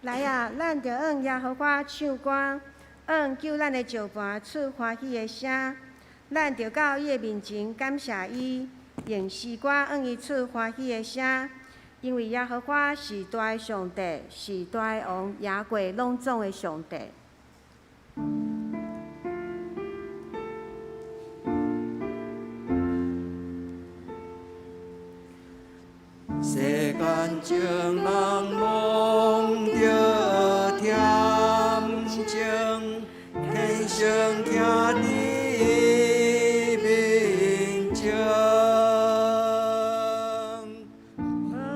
来啊，咱着用耶和华唱歌，用救咱的石盘出欢喜的声。咱着到伊的面前感谢伊，用诗歌用伊出欢喜的声。因为耶和华是大的上帝，是大的王，野过拢总的上帝。世间情人拢着甜情，天生行你面前。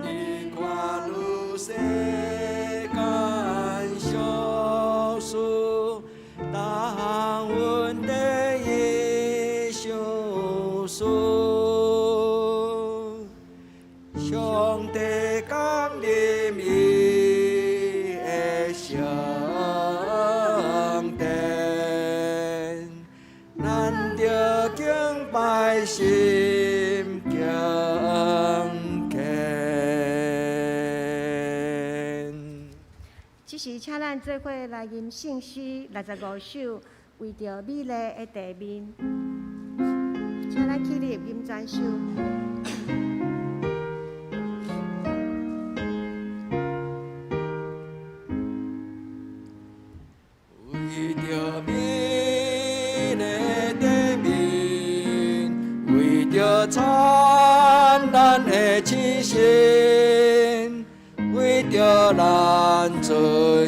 你看如世间俗事，但阮的伊相思。上帝降临伊的圣殿，咱着敬拜心敬虔。这时，请咱做伙来吟圣诗65首，为着美丽的地面，请咱起立吟全首。为着美丽地面，为着灿烂的星星，为着咱出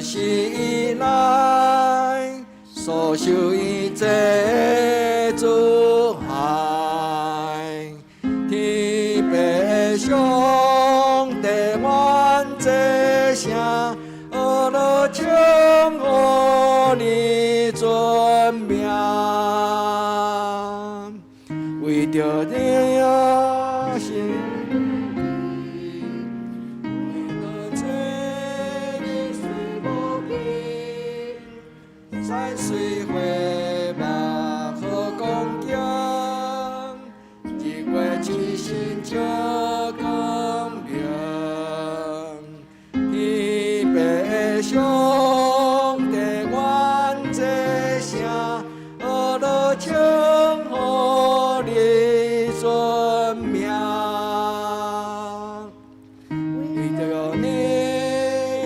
世以来所受一切阻碍，天父上帝愿这声，阿拉称呼你尊名，为着你的心。山水花木好光景，日月之星照光明。天父上帝愿这声，阿拉称呼你尊名，为着你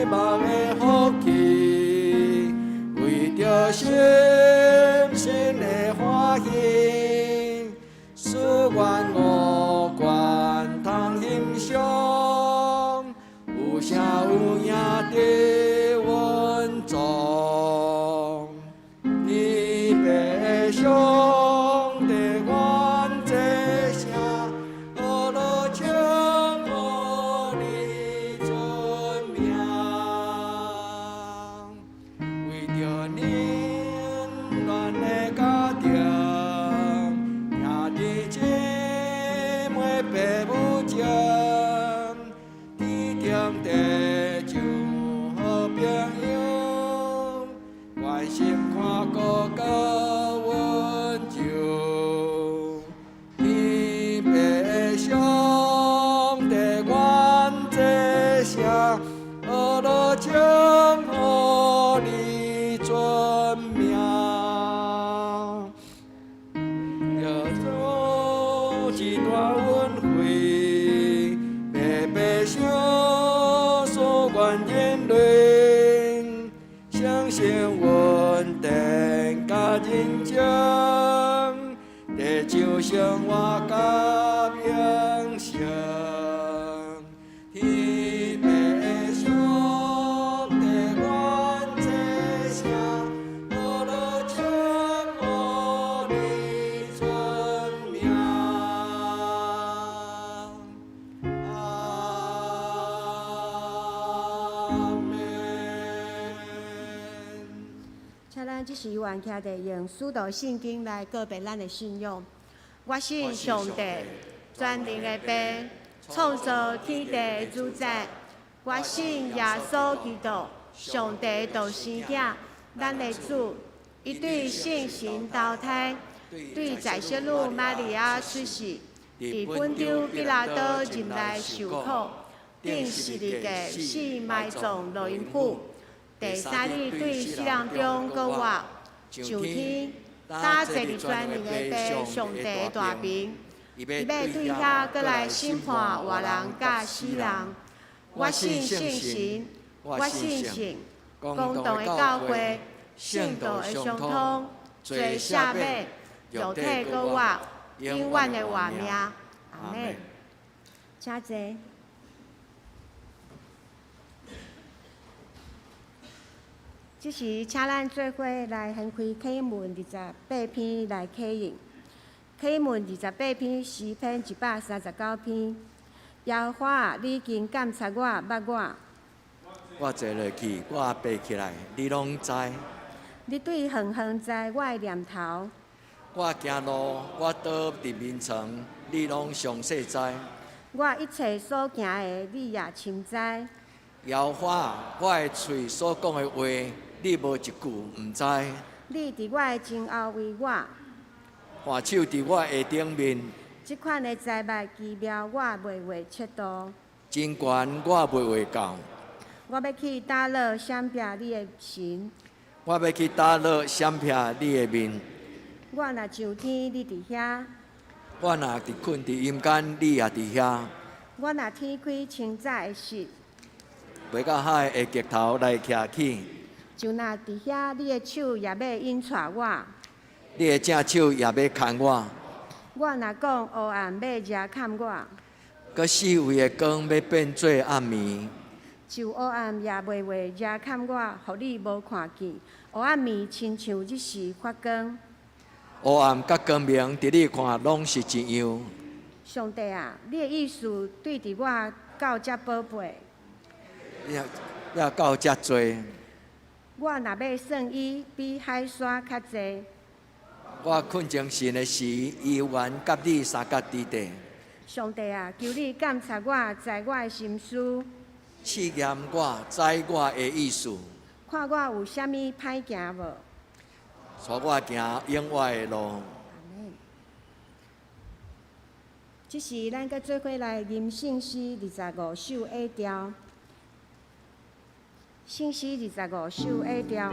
梦的福气。为着心身的欢喜，使愿五官通欣赏，有声有影的稳重。你父上帝愿这声，阿拉称呼你尊名。为着恁暖的家庭，兄弟姐妹父母情，天顶地上好朋友，关心看顾到温柔。天父上帝愿这声，阿拉称呼你尊名，要做一段恩惠，白白相所愿言论，相信稳定甲认真，地上生活甲永生。天父上帝愿这声，阿拉称呼你尊名。阿门。请咱即时愿徛地用使徒圣经来告别咱的信仰。我信上帝，全能的父，创造天地的主宰。我信耶稣基督，上帝独生子，咱的主，伊对圣神投胎，对在小女玛利亚出世，伫本丢比拉多入内受苦，定12日死埋葬落阴府，第三日对世人中讲话，上天打坐伫全能的爸上帝的大名，伊要对遐过来审判活人甲死人。我信圣神，我信神，公道的教会，圣道的相通，罪赦免，肉体搁活，永远的活命。阿门。请坐。即时，请咱做伙来掀开启文28篇来启应。启文28篇诗篇139篇。耶和华啊，你已经监察我、捌我。我坐落去，我爬起来，你拢知。你对远远知我的念头。我行路，我倒伫眠床，你拢详细知。我一切所行的，你也深知。耶和华，我的嘴所讲的话，你无一句毋知。你伫我的前后为我。换手伫我下顶面。即款的财物奇妙，我袂会测度。真悬，我袂会到。我要去打落闪避你的神。我要去打落闪避你的面。我若上天，你伫遐；我若伫困伫阴间，你也伫遐。我若天开清早的时，袂到海的极头来徛起。就若伫遐，你的手也要引带我。你的正手也要牵我。我若讲黑暗要遮砍我，搁四围的光要变做暗暝。就黑暗也袂话遮砍我，互你无看见。黑暗暝亲像日时发光。黑暗甲光明，伫你看拢是一样。上帝啊，你的意思对伫我到遮宝贝。要到遮多。我若要算伊，比海沙较济。我困精神的时，伊有缘甲你三角之地。上帝啊，求你监察我，知我的心思。试验我，知我的意思。看我有啥物歹行无？带我行永远的路。阿门。即时咱搁做伙来吟圣诗25首 A 调。圣诗25首 A 调。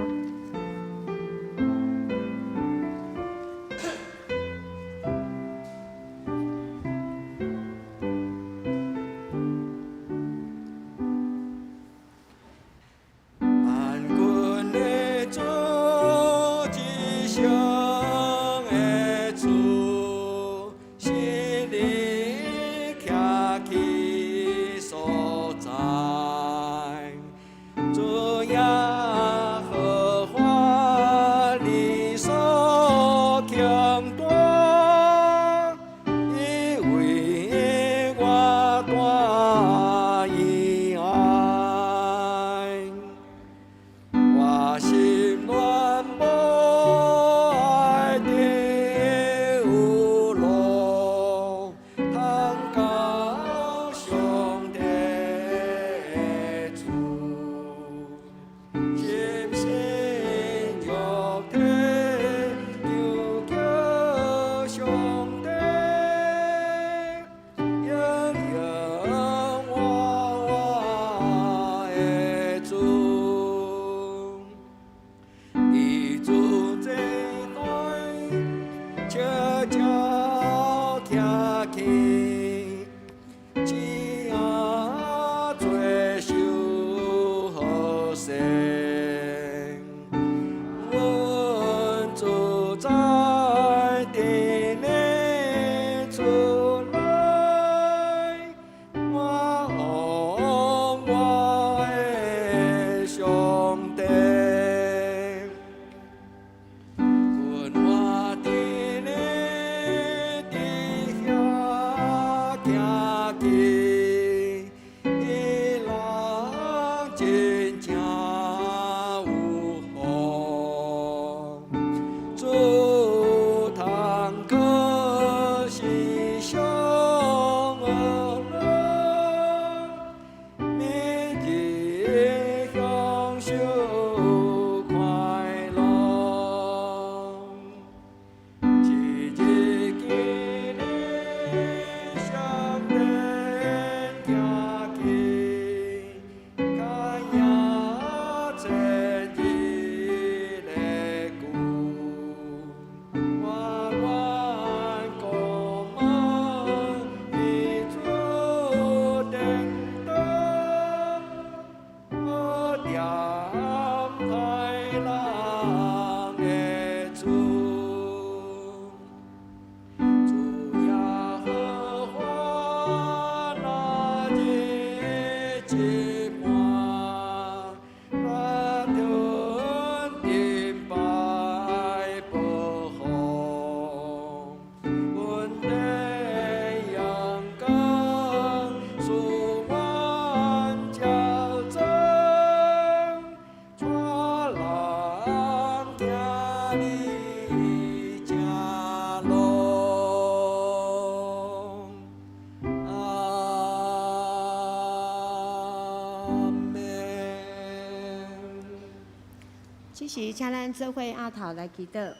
这时，请咱做伙额头来祈祷。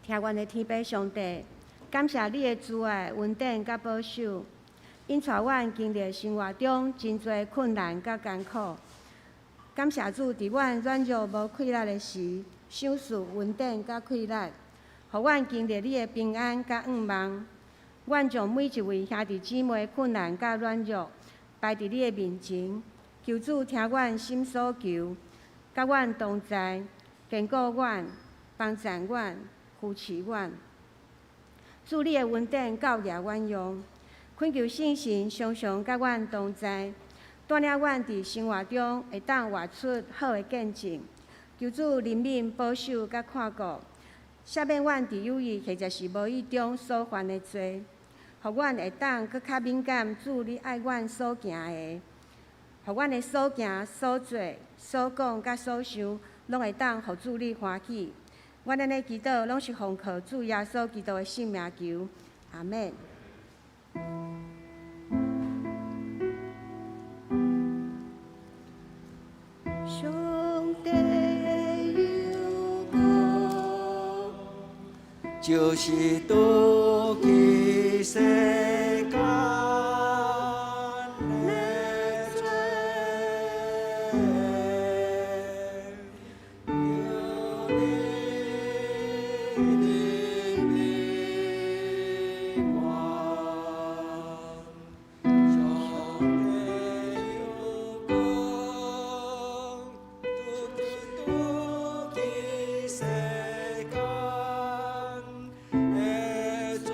听阮的天父上帝，感谢你的慈爱、稳定甲保守，因带阮经历生活中真侪困难甲艰苦。感谢主，伫阮软弱无气力的时，想事稳定甲气力，互阮经历你的平安甲盼望。阮将每一位兄弟姊妹困难甲软弱摆伫你的面前，求主听阮心所求，甲阮同在，坚固阮，帮助阮，扶持阮。主你的稳定教业阮用，恳求圣神常常甲阮同在，带领阮伫生活中会当活出好的见证。求主怜悯保守甲看顾，赦免阮伫有意或者是无意中所犯的罪，互阮会当搁较敏感主你爱阮所行的，互阮的所行、所做、所讲甲所想，拢会当互主你欢喜。阮安尼祈祷，拢是奉靠主耶稣基督的圣名求，阿免。上帝有功，就是妒忌世间的罪，有你的名望，上帝有功，妒忌世间的罪，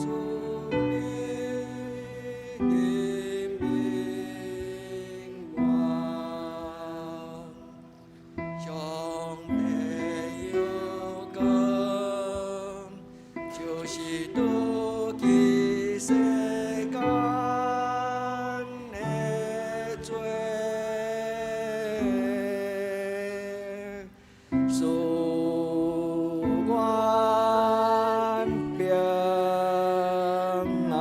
属你的名望，上帝有功，就是妒忌世间的罪，使阮平安。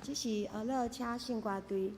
这是俄勒车圣歌队。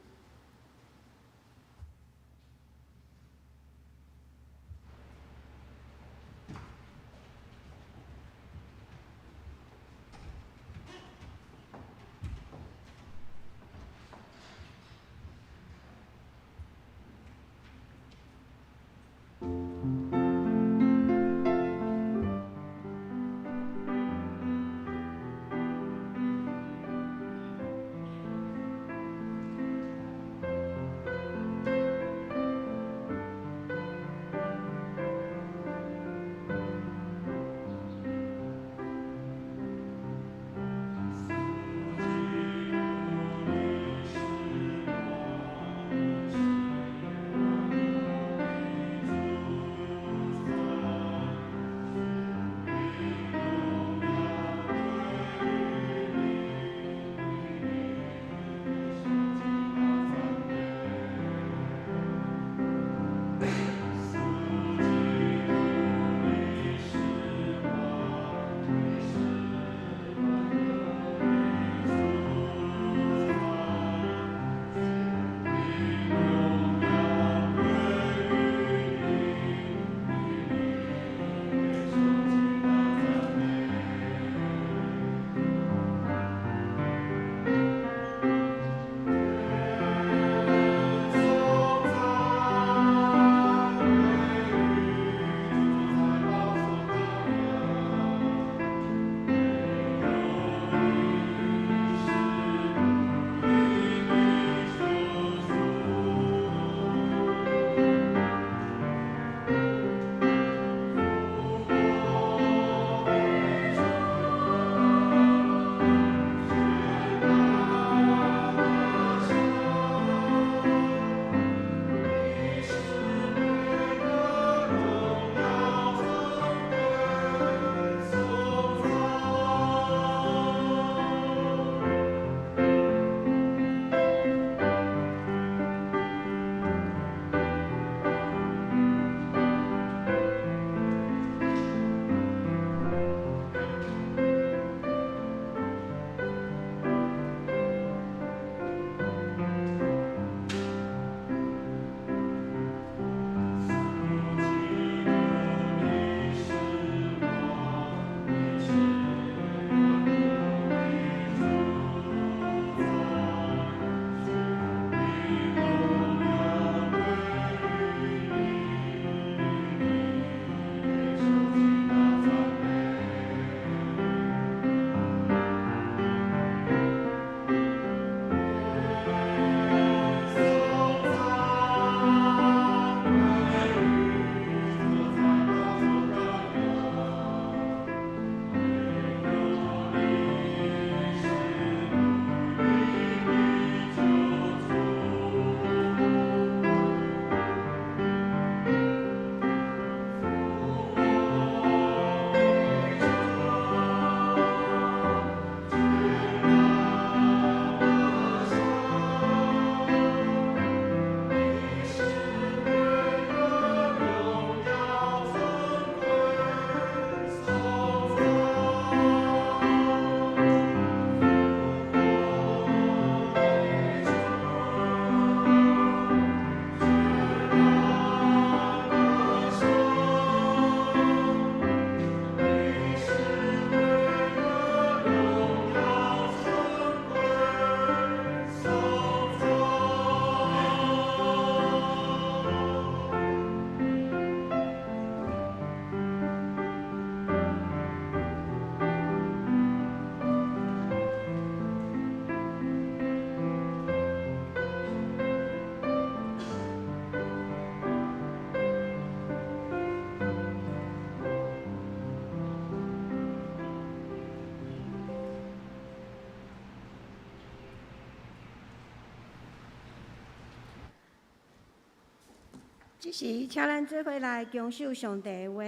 即时，请咱做伙来恭守上帝的话。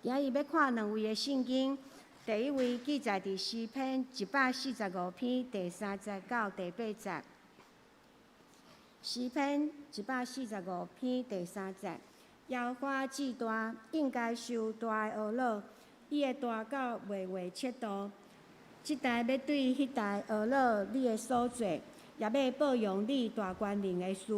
今日要看两位的圣经，第一位记载伫诗篇145篇第3节到第8节。诗篇145篇第3节，耶和华至大，应该受大的懊恼，伊的大狗袂为切度。即代要对迄代懊恼你的所做，也要保养你大权能的事。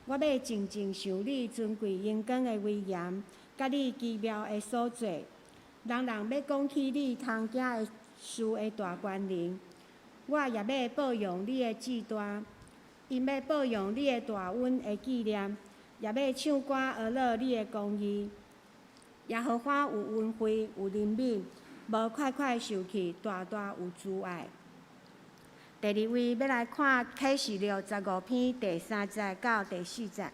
我要静静想你尊贵荣光的威严，甲你奇妙的所做。人人要讲起你通行的事的大权能，我也要保养你的志大。因要保养你的大恩的纪念，也要唱歌学乐你的公义。耶和华有恩惠，有怜悯，无快快受气，大大有慈爱。第二位要来看启示录15篇第3节到第4节。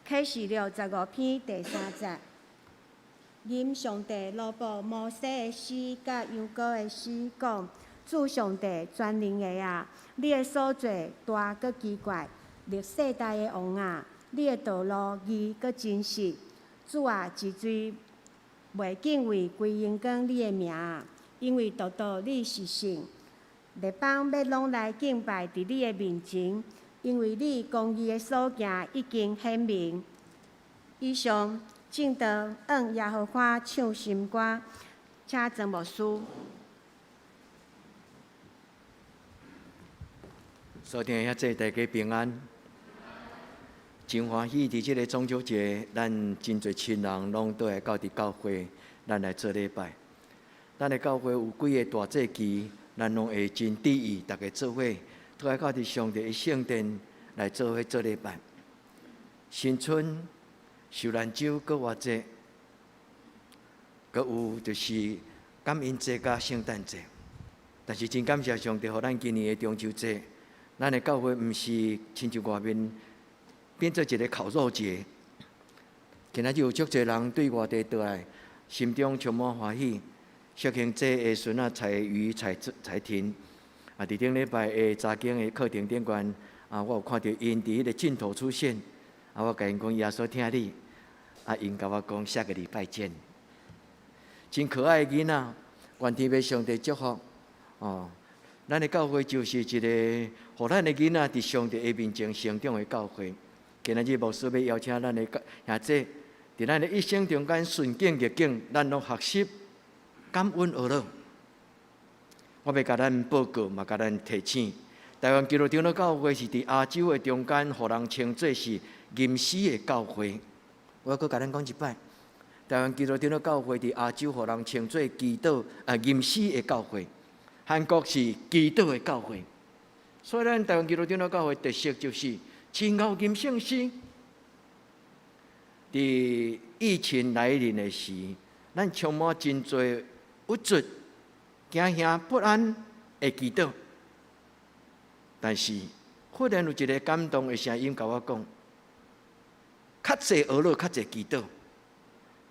启示录15篇第3节，因上帝罗布摩西的诗甲羊羔的诗讲：主上帝全能的啊，你的所做大佮奇怪，历世代的王啊，你的道路义佮真实。主啊，一嘴袂敬畏归荣光你的名啊，因为独独你是神。列邦要拢来敬拜伫你的面前，因为你公义的所行已经显明。以上正道向耶和华唱新歌，请曾牧师。所听遐济大家平安，真欢喜！伫即个中秋节，咱真侪亲人拢倒来到伫教会，咱来做礼拜。咱的教会有几个大节期，咱拢会真注意，大家做伙倒来到伫上帝的圣殿来做伙做礼拜。新春、受难周、国外节，阁有就是感恩节甲圣诞节。但是真感谢上帝，互咱今年的中秋节。咱的教会毋是亲像外面变做一个烤肉节，今仔日有足侪人对外地倒来，心中充满欢喜。小庆节的孙仔彩瑜彩婷，伫顶礼拜的查经的课程顶悬，我有看到因伫迄个镜头出现，我甲因讲耶稣听你，因甲我讲下个礼拜见。真可爱的囡仔，愿天父上帝祝福哦。咱的教会就是一个，互咱的囡仔伫上帝的面前成长的教会。今仔日牧师要邀请咱的兄弟，伫咱的一生中间顺境逆境，咱拢学习感恩学乐。我要甲咱报告，嘛甲咱提醒，台湾基督长老教会是伫亚洲的中间，互人称作是吟诗的教会。我阁甲咱讲一摆，台湾基督长老教会伫亚洲，互人称作吟诗的教会。韩国是基督的教会，所以咱台湾基督长老教会特色就是真熬吟圣诗。伫疫情来临的时，咱充满真侪无助、惊吓不安的祈祷。但是忽然有一个感动的声音甲我讲：较济学了，较济祈祷，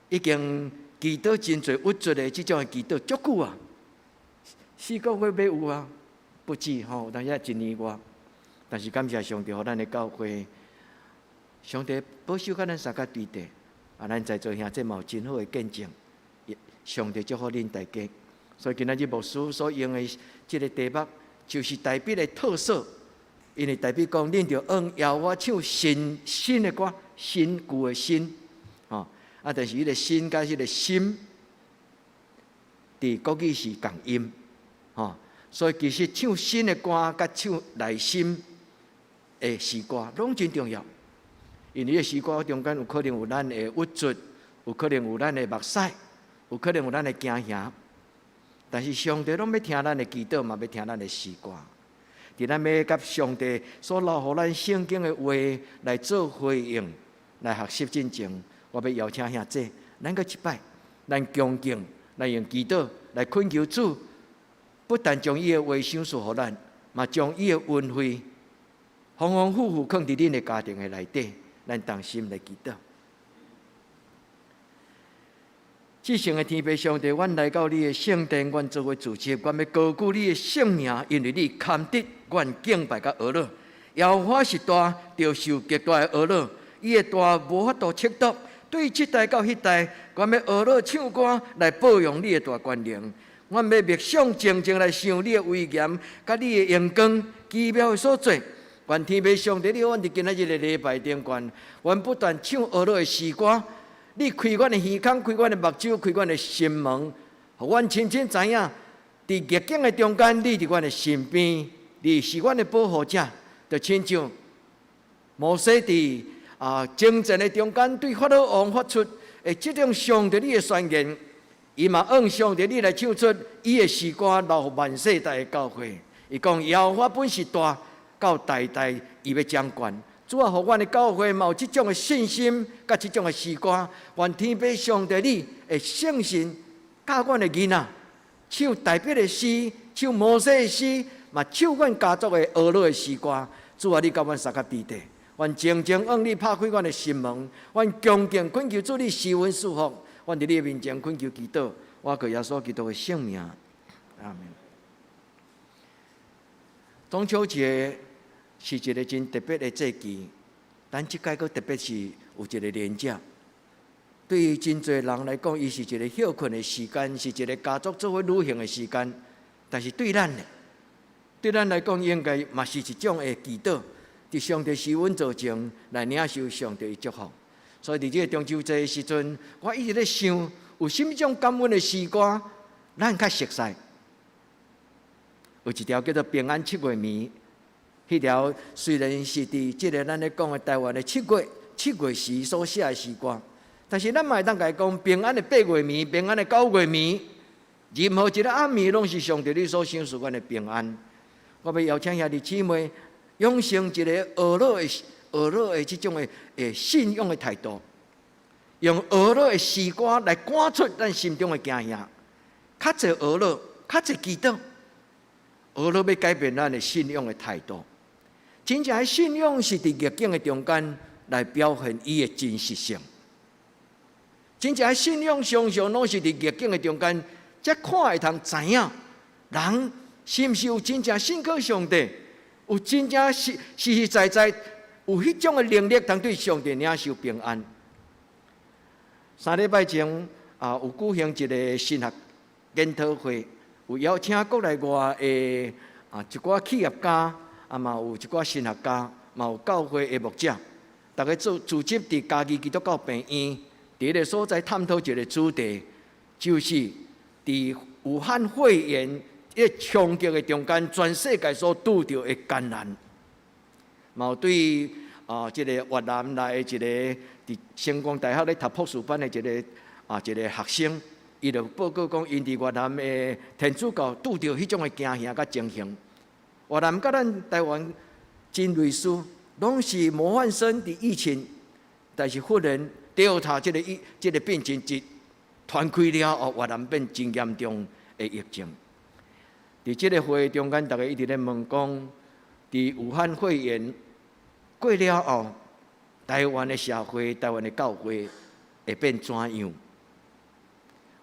已经祈祷真侪无助的这种的祈祷足久啊。4个月要有啊，不止吼，但也1年外。但是感谢上帝，互咱的教会，上帝保守甲咱三甲对地，咱在座兄弟嘛有真好的见证，上帝祝福恁大家。所以今仔日牧师所用的这个题目，就是台北的特色，因为台北讲，恁着用摇我唱新的歌，新旧的新，但是迄个新甲迄个心，伫国语是共音。所以其实唱新的歌，甲唱内心的诗歌，拢真重要。因为诗歌中间有可能有咱的无助，有可能有咱的目屎，有可能有咱的惊吓。但是上帝拢要听咱的祈祷，嘛要听咱的诗歌。伫咱要甲上帝所留互咱圣经的话来做回应，来学习进前，我要邀请兄弟，咱搁一摆，咱恭敬，咱用祈祷来恳求主。不但将伊的话赏赐予咱，嘛将伊的恩惠丰丰富富放伫恁的家庭的内底，咱同心来祈祷。至圣的天父上帝，阮来到你的圣殿，阮作为主席，阮要高举你的圣名，因为你堪得阮敬拜甲学乐，耶和华是大，就受极大的恶恼，伊的大无法度测度。对这代到迄代，阮要恶恼唱歌来保养你的大权能。阮要默想静静来想你的威严，甲你的荣光奇妙的所在。愿天父上帝，你阮伫今仔日的礼拜顶悬，阮不断唱恶恼的诗歌，你开阮的耳孔，开阮的目睭，开阮的心门，互阮清清知影，伫逆境的中间，你伫阮的身边，你是阮的保护者。就亲像摩西伫征战的中间，对法老王发出这种上帝你的宣言，伊嘛按上帝你来唱出伊的诗歌，留万世代的教诲。伊讲耶和华本是大，到代代伊要掌权。主啊，互阮的教会嘛有这种的信心，甲这种的诗歌。愿天父上帝你的圣神教阮的囡仔，唱代表的诗，唱摩西的诗，嘛唱阮家族的恶恼的诗歌。主啊，你甲阮三个比地，愿静静按你拍开阮的心门，愿恭敬恳求主你施恩赐福，愿伫你的面前恳求祈祷，我靠耶稣基督的圣名，阿门。中秋节是一个真特别的节期，但即届个特别是有一个连假。对于真侪人来讲，伊是一个休困的时间，是一个家族做伙旅行的时间。但是对咱来讲，应该嘛是一种的祈祷，伫上帝施恩造成来领受上帝的祝福。所以伫这个中秋节的时阵，我一直咧想，有甚物种感恩的诗歌，咱较熟悉。有一条叫做《平安7月暝》，迄条虽然是伫即个咱咧讲的台湾的7月时所写的诗歌，但是咱嘛会当甲伊讲平安的8月暝，平安的9月暝，任何一个暗暝，拢是上帝你所赏赐阮的平安。我要邀请兄弟姊妹养成一个恶恼的这种的信仰的态度，用恶恼的诗歌来赶出咱心中的惊吓，较侪恶恼，较侪祈祷。恶恼要改变咱的信仰的态度。真正的信仰是伫逆境的中间来表现伊的真实性。真正的信仰常常拢是伫逆境的中间，才看会通知影人是毋是有真正信靠上帝，有真正实实在在有迄种的能力，通对上帝领受平安。3礼拜前有举行一个神学研讨会，有邀请国内外的一寡企业家，嘛有一寡神学家，嘛有教会的牧者，大家组织伫嘉义基督教病院，伫一个所在探讨一个主题，就是伫武汉肺炎冲击的中间，全世界所拄到的艰难。嘛有对这个越南来的一个伫星光大学咧读博士班的一个学生，伊就报告讲，因伫越南的天主教拄到迄种的惊吓甲情形。越南甲咱台湾真类似，拢是模范生伫疫情，但是忽然Delta这个病情一传开了后，越南变真严重的疫情。伫这个会中间，大家一直咧问讲，伫武汉肺炎过了后，台湾的社会、台湾的教会会变怎样？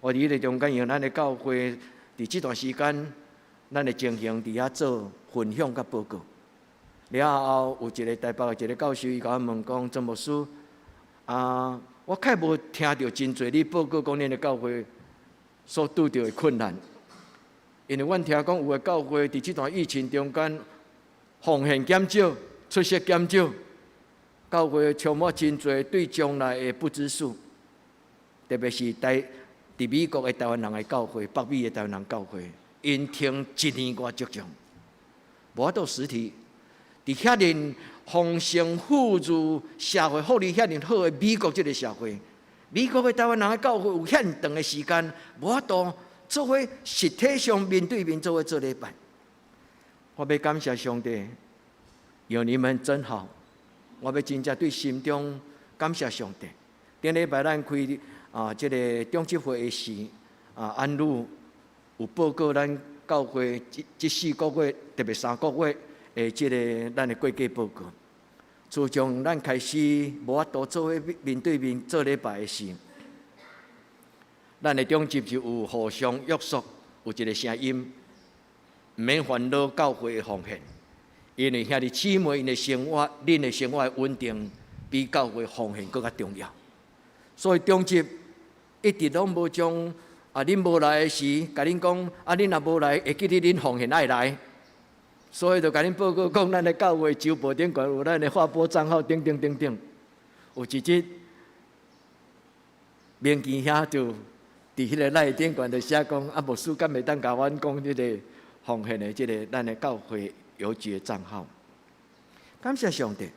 我伫咧中间用咱的教会，伫这段时间，咱的情形伫遐做分享甲报告。了后有一个台北的一个教授，伊甲我问讲，曾牧师，我较无听到真侪你报告讲恁的教会所拄到的困难。因为阮听讲有个教会伫这段疫情中间，奉献减少，出席减少，教会充满真侪对将来的不知数，特别是伫美国的台湾人的教会，北美的台湾人教会，因听1年多足长，无法度实体。伫遐尼丰盛富裕、社会福利遐尼好的美国这个社会，美国的台湾人的教会有遐尼长的时间，无法度做伙实体上面对面做伙做礼拜。我要感谢上帝，有你们真好。我要真正对心中感谢上帝。顶礼拜咱开这个中执会的时，安鲁有报告咱教会这4个月，特别3个月的这个咱的过节报告。自从咱开始无法度做伙面对面做礼拜的时，咱的中执就有互相约束，有一个声音，毋免烦恼教会的奉献，因为兄弟姊妹因的生活，恁的生活的稳定，比教会奉献更加重要。所以中级一直拢无将恁无来的时，甲恁讲恁若无来，会记得恁奉献爱来。所以就甲恁报告讲，咱的教会周报顶悬有咱的划拨账号，等等等等。有一日，明基遐就伫迄个赖顶悬就写讲，牧师敢会当甲阮讲即个奉献的即个咱的教会邮局的账号。感谢上帝，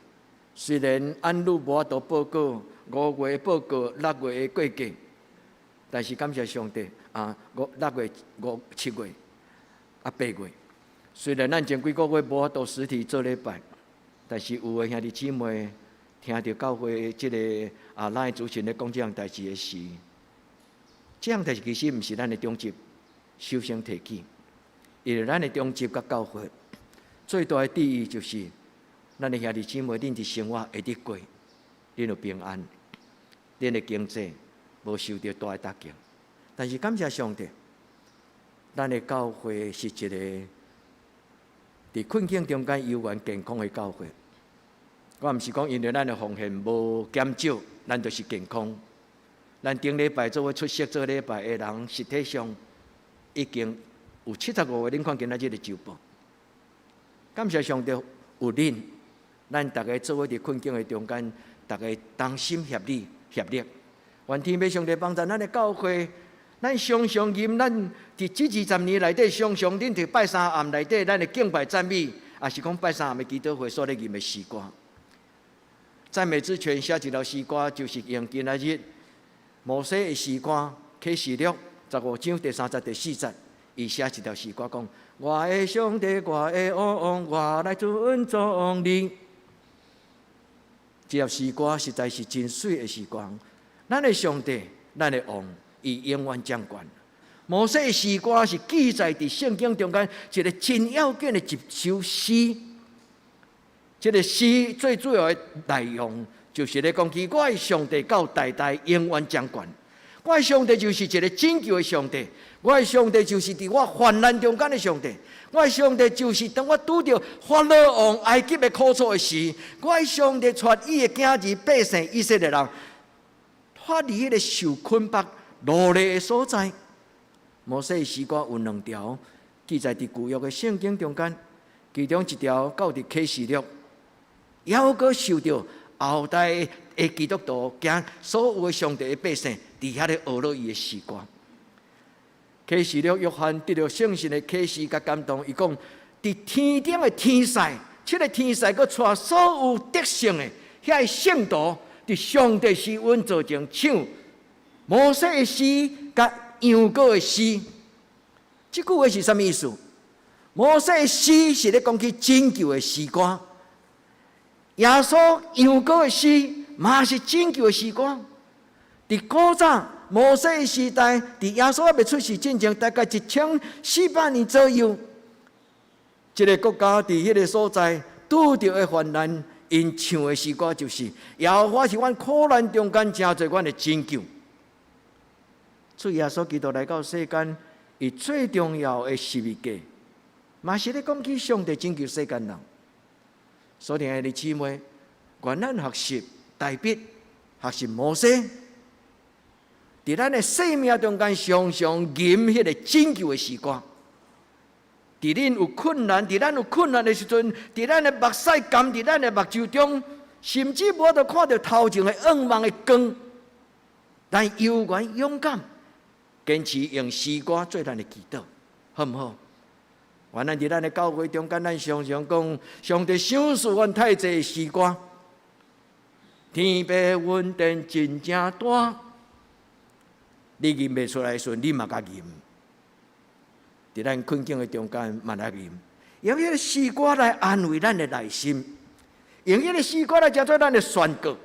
虽然按路无法度报告5月报告6月的过价，但是感谢上帝6月、7月、8月。虽然咱前几个月无法度实体做礼拜，但是有的兄弟姊妹听到教会即个咱主持咧讲即样代志的时，即样代志其实毋是咱的中级首先提起，因为咱的中级甲教会最大的意义就是，咱的兄弟姊妹恁的生活会得过，恁有平安，恁的经济无受到大的打击。但是感谢上帝，咱的教会是一个伫困境中间悠然健康的教会。我毋是讲因为咱的奉献无减少，咱就是健康。咱顶礼拜做伙出席做礼拜的人，实体上已经有75位，恁看今仔日的周报。感谢上帝有恁，咱大家做伙伫困境的中间，大家同心协力。愿天父上帝帮助咱的教会。咱常常吟咱伫这20年内底，常常恁伫拜三暗内底，咱的敬拜赞美，也是讲拜三暗的祈祷会所咧吟的诗歌。赞美之泉写一条诗歌，就是用今仔日摩西的诗歌启示录15章第3节第4节，伊写一条诗歌讲：我的上帝，我的王，我来尊重你。这条诗歌实在是真水的诗歌。咱的上帝，咱的王。伊永远掌管。摩西的诗歌是记载伫圣经中间一个真要紧的一首诗。这个诗最主要的内容就是咧讲起我的上帝到代代永远掌管。我的上帝就是一个拯救的上帝，我的上帝就是伫我患难中间的上帝，我的上帝就是当我拄着法老王埃及的苦楚的时，我的上帝带伊的囝儿百姓以色列人脱离迄个受困迫奴隶的所在。摩西的诗歌有2条记载伫旧约的圣经中间，其中一条到伫启示录，犹阁受到后代的基督徒惊所有的上帝的百姓伫遐咧学落伊的诗歌。启示录约翰得到圣神的启示甲感动，伊讲伫天顶的天使，这个天使阁带所有得胜的遐个圣徒，伫上帝施恩造成唱摩西的诗甲羊羔的诗。这句话是什么意思？摩西的诗是咧讲起拯救的诗歌，耶稣羊羔的诗嘛是拯救的诗歌。伫古早摩西的时代，伫耶稣还未出世之前，大概1400年左右，这个国家伫迄个所在拄着的患难，因唱的诗歌就是耶和华是阮苦难中间真侪阮的拯救。主耶稣基督来到世间，伊最重要的十字架，嘛是咧讲起上帝拯救世间人。所以兄弟姊妹，愿咱学习大笔，学习摩西，伫咱的生命中间常常吟迄个拯救的诗歌。伫恁有困难，伫咱有困难的时阵，伫咱的目屎干，伫咱的目睭中，甚至无得看到头前的暗茫的光，咱悠然勇敢。坚持用诗歌做咱的祈祷，好唔好？原来伫咱的教会中间，咱常常讲，上帝赏赐阮太济诗歌，天父恩典真正大，你吟袂出来的时阵，你嘛甲吟。伫咱困境的中间，嘛来吟，用迄个诗歌来安慰咱的内心，用迄个诗歌来叫做咱的宣告。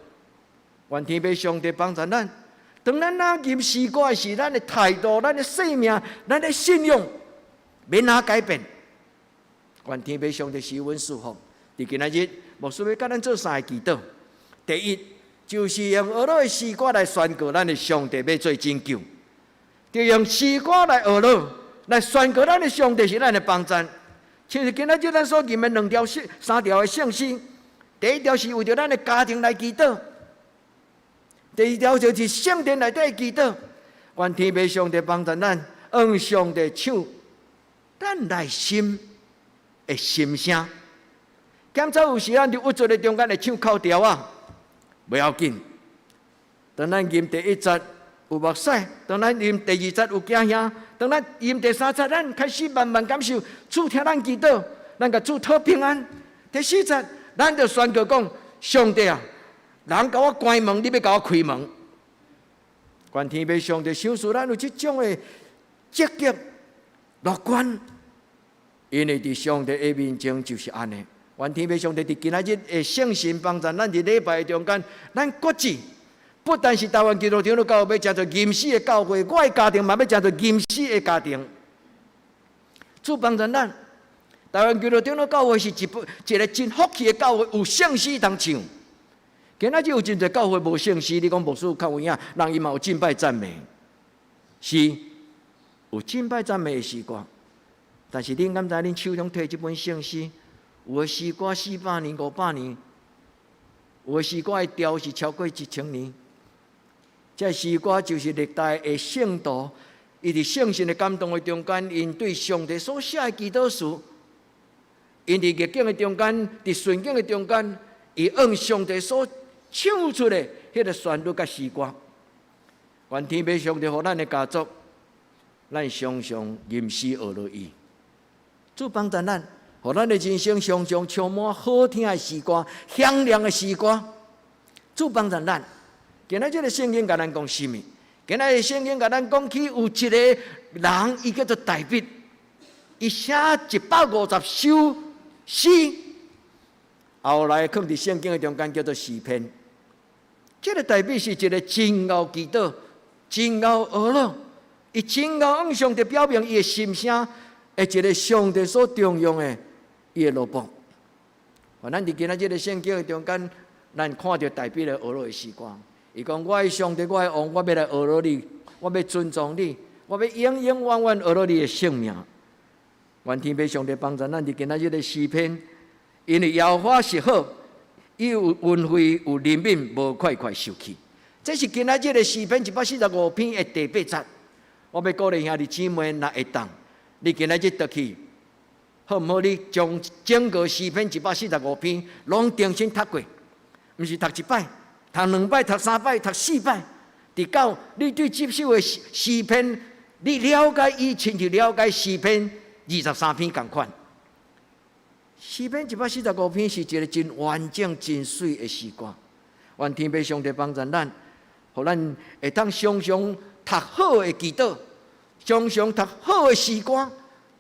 愿天父上帝帮助咱。当咱那吟诗歌的时，咱的态度、咱的生命、咱的信仰，免哪改变。愿天父上帝施恩赐福。伫今仔日，牧师要甲咱做3个祈祷。第一，就是用学老的诗歌来宣告咱的上帝要做拯救，就用诗歌来学老，来宣告咱的上帝是咱的帮助。像是今仔日咱所念的3条的圣诗，第一条是为着咱的家庭来祈祷，第二条就是圣殿内底的祈祷。愿天父上帝帮助咱，用上帝唱咱内心的心声。减少有时咱伫郁卒的中间会唱口调啊，不要紧。当咱念第1节有目屎，当咱念第2节有惊吓，当咱念第3节，咱开始慢慢感受主听咱祈祷，咱甲主讨平安。第4节，咱就宣告讲：上帝啊，人甲我关门，你要甲我开门。愿天父上帝赏赐咱有这种的积极乐观，因为伫上帝的面前就是安尼。愿天父上帝伫今仔日的圣神帮助咱伫礼拜的中间，咱决志，不但是台湾基督长老教会要成做严死的教会，我的家庭嘛要成做严死的家庭。主帮助咱，台湾基督长老教会是一个真福气的教会，有圣诗通唱。今仔日有真侪教会无圣诗，你讲牧师较有影，人伊嘛有敬拜赞美，是有敬拜赞美的诗歌。但是恁敢知恁手中摕这本圣诗，有的诗歌400年、500年，有的诗歌的调是超过1000年。这诗歌就是历代的圣徒，伊伫圣神的感动的中间，因对上帝所写的祈祷书，因伫逆境的中间，伫顺境的中间，伊用上帝所唱出的迄个旋律甲诗歌。愿天父上帝互咱的家族，咱常常吟诗学乐意。主帮助咱，互咱的人生常常充满好听的诗歌、响亮的诗歌。主帮助咱。今仔这个圣经甲咱讲什么？今仔日圣经甲咱讲起有一个人，伊叫做大卫，伊写150首诗。后来放伫圣经的中间叫做诗篇。这个大卫是一个真敖祈祷、真敖学乐，伊真敖向上帝表明伊的心声，的一个上帝所重用的伊的罗卜。咱伫今仔日的圣经的中间，咱看到大卫的学乐的诗歌。伊讲：我的上帝，我的王，我要来学乐你，我要尊重你，我要永永远远学乐你的性命。愿天父上帝帮助咱伫今仔日的诗篇。因为耶和华是好，伊有恩惠，有怜悯，无快快受气。这是今仔日的诗篇145篇的第8节。我要鼓励兄弟姊妹，若会当，你今仔日倒去，好毋好？你将整个诗篇145篇拢重新读过，毋是读一摆，读2摆，读3摆，读4摆，直到你对这首的诗篇，你了解伊，亲像了解诗篇23篇同款。诗篇145篇是一个真完整、真水的诗歌。愿天父上帝帮助咱，互咱会当常常读好的祈祷，常常读好的诗歌，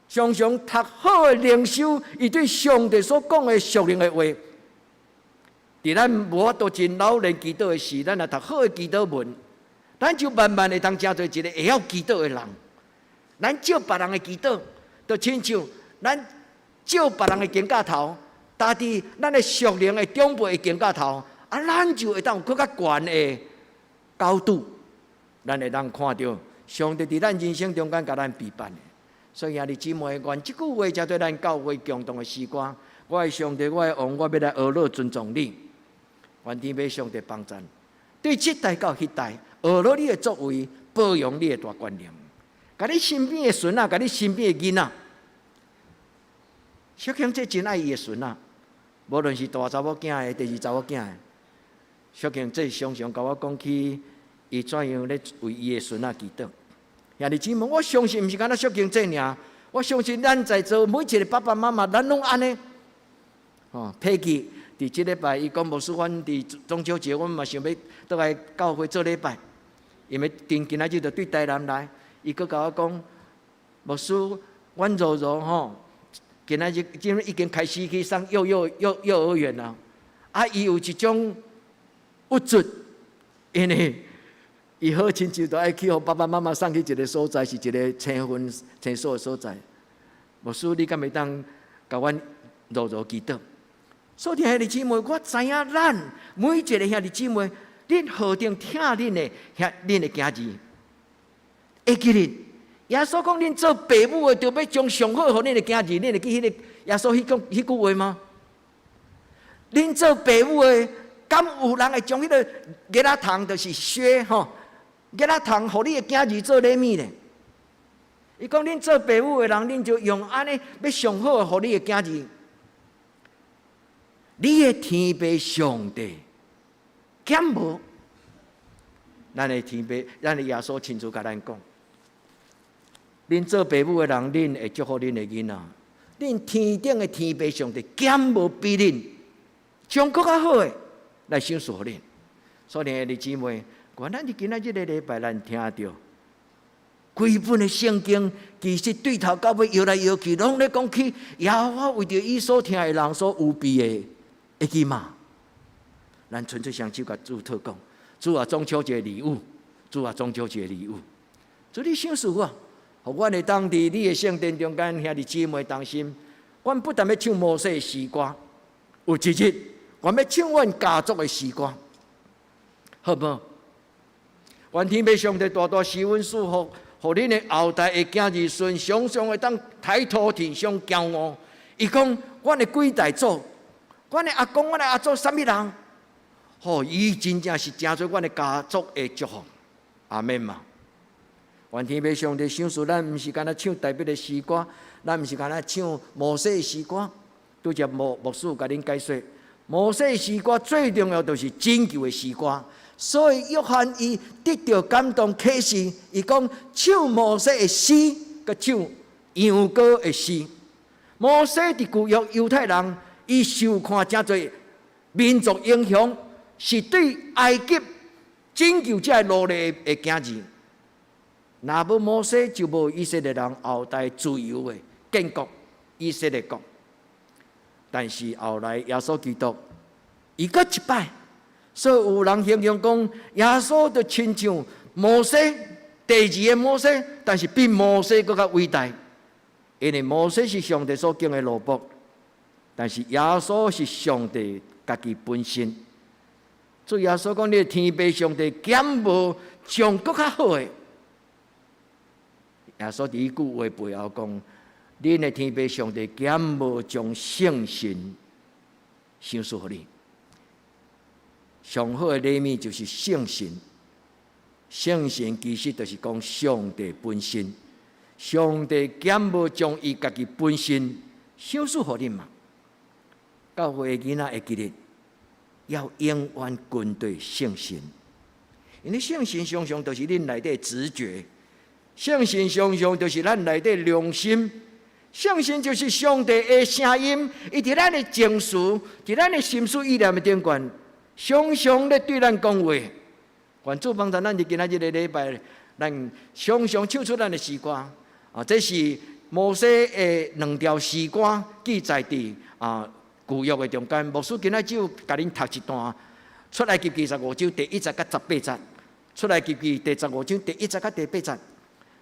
常常读好的灵修，伊对上帝所讲的属灵的话。伫咱无法度真老练祈祷的时，咱也读好的祈祷文，咱就慢慢会当成做一个会晓祈祷的人。咱照别人的祈祷，就亲像咱照别人的肩胛头，搭伫咱的属灵的长辈的肩胛头，咱就会当有更较悬的高度，咱会当看到上帝伫咱人生中间甲咱陪伴的。所以兄弟姊妹，愿即句话才对咱教会共同的诗歌。我的上帝，我的王，我要来学乐尊重你。愿天父上帝帮助，对这代到迄代，学乐你的作为，保养你的大观念，甲你身边的孙仔，甲你身边的囡仔。小庆这真爱伊的孙仔，无论是大查某囝的，第2查某囝的，小庆这常常甲我讲起，伊怎样咧为伊的孙仔祈祷。兄弟姊妹，我相信毋是干那小庆这尔，我相信咱在座每一个爸爸妈妈，咱拢安尼。佩奇伫即礼拜，伊讲牧师，阮伫中秋节，阮嘛想要倒来教会做礼拜，因为今仔日就对台南来，伊佫甲我讲，牧师，阮柔柔吼。今仔日已经开始去上幼儿园了，伊有一种郁卒，因为伊好亲像都爱去互爸爸妈妈送去一个所在，是一个青分青素的所在。牧师，你敢会当甲阮柔柔祈祷？所以兄弟姊妹，我知影咱每一个兄弟姊妹，恁何定听恁的家字，会记哩。耶稣讲：恁做父母的，就要将上好互恁的囝儿，恁会记迄个耶稣迄句话吗？恁做爸母的，敢有人会将迄个鸡仔糖，就是削吼，鸡仔糖，互你的囝儿做礼物咧？伊讲恁做爸母的人，恁就用安尼要上好的，互你的囝儿。你的天父上帝减无？咱的天父，咱的耶稣亲自甲咱讲：恁做爸母的人，恁会祝福恁的囡仔。恁天顶的天父上帝减无比恁将更较好的来赏赐互恁。所以，弟兄姊妹，咱伫今仔日的礼拜，咱听到规本的圣经，其实对头到尾摇来摇去，拢咧讲起耶和华为着伊所听的人所有庇的记嘛。咱纯粹双手甲主祷讲：主啊，中秋节礼物，主啊，中秋节礼物，主你赏赐我。互阮会当伫你的圣殿中间，兄弟姊妹同心。阮不但要唱摩西的诗歌，有一日，阮要唱阮家族的诗歌，好无？愿天父上帝大大施恩赐福，互恁的后代的囝儿孙，常常会当抬头天上骄傲。伊讲，阮的几代祖，阮的阿公、阮的阿祖，啥物人？吼，伊真正是真做阮的家族的祝福。阿免嘛。愿天父上帝赏赐咱，毋是干那唱特别的诗歌，咱毋是干那唱摩西的诗歌。拄则牧师甲恁解说，摩西的诗歌最重要就是拯救的诗歌。所以约翰伊得到感动启示，伊讲唱摩西的诗，佮唱羊羔的诗。摩西伫旧约犹太人，伊受看真侪民族影响，是对埃及拯救这奴隶的囝儿。若无摩西，就无以色列人后代自由的建国以色列国。但是后来耶稣基督，伊搁一摆，所以有人形容讲，耶稣就亲像摩西第二个摩西，但是比摩西搁较伟大。因为摩西是上帝所敬的奴仆，但是耶稣是上帝家己本身。所以耶稣讲：“你天父上帝减无将搁较好的。”耶稣伫伊句话背后讲：“恁的天父上帝减无将圣神赏赐互你。上好的礼物就是圣神。圣神其实就是讲上帝本身。上帝减无将伊家己本身赏赐互恁嘛。教会的囡仔会记得，要永远跟对圣神，因为圣神常常就是恁内底的直觉。”圣神常常就是咱内底良心，圣神就是上帝的声音，伊伫咱的情绪，伫咱的心思意念的顶端，常常咧对咱讲话。愿主帮助咱伫今仔日的礼拜，咱常常唱出咱的诗歌。这是摩西的2条诗歌，记载伫旧约的中间。牧师今仔就甲恁读一段，出埃及记15章第1节到18节，出埃及记第15章第1节到第8节。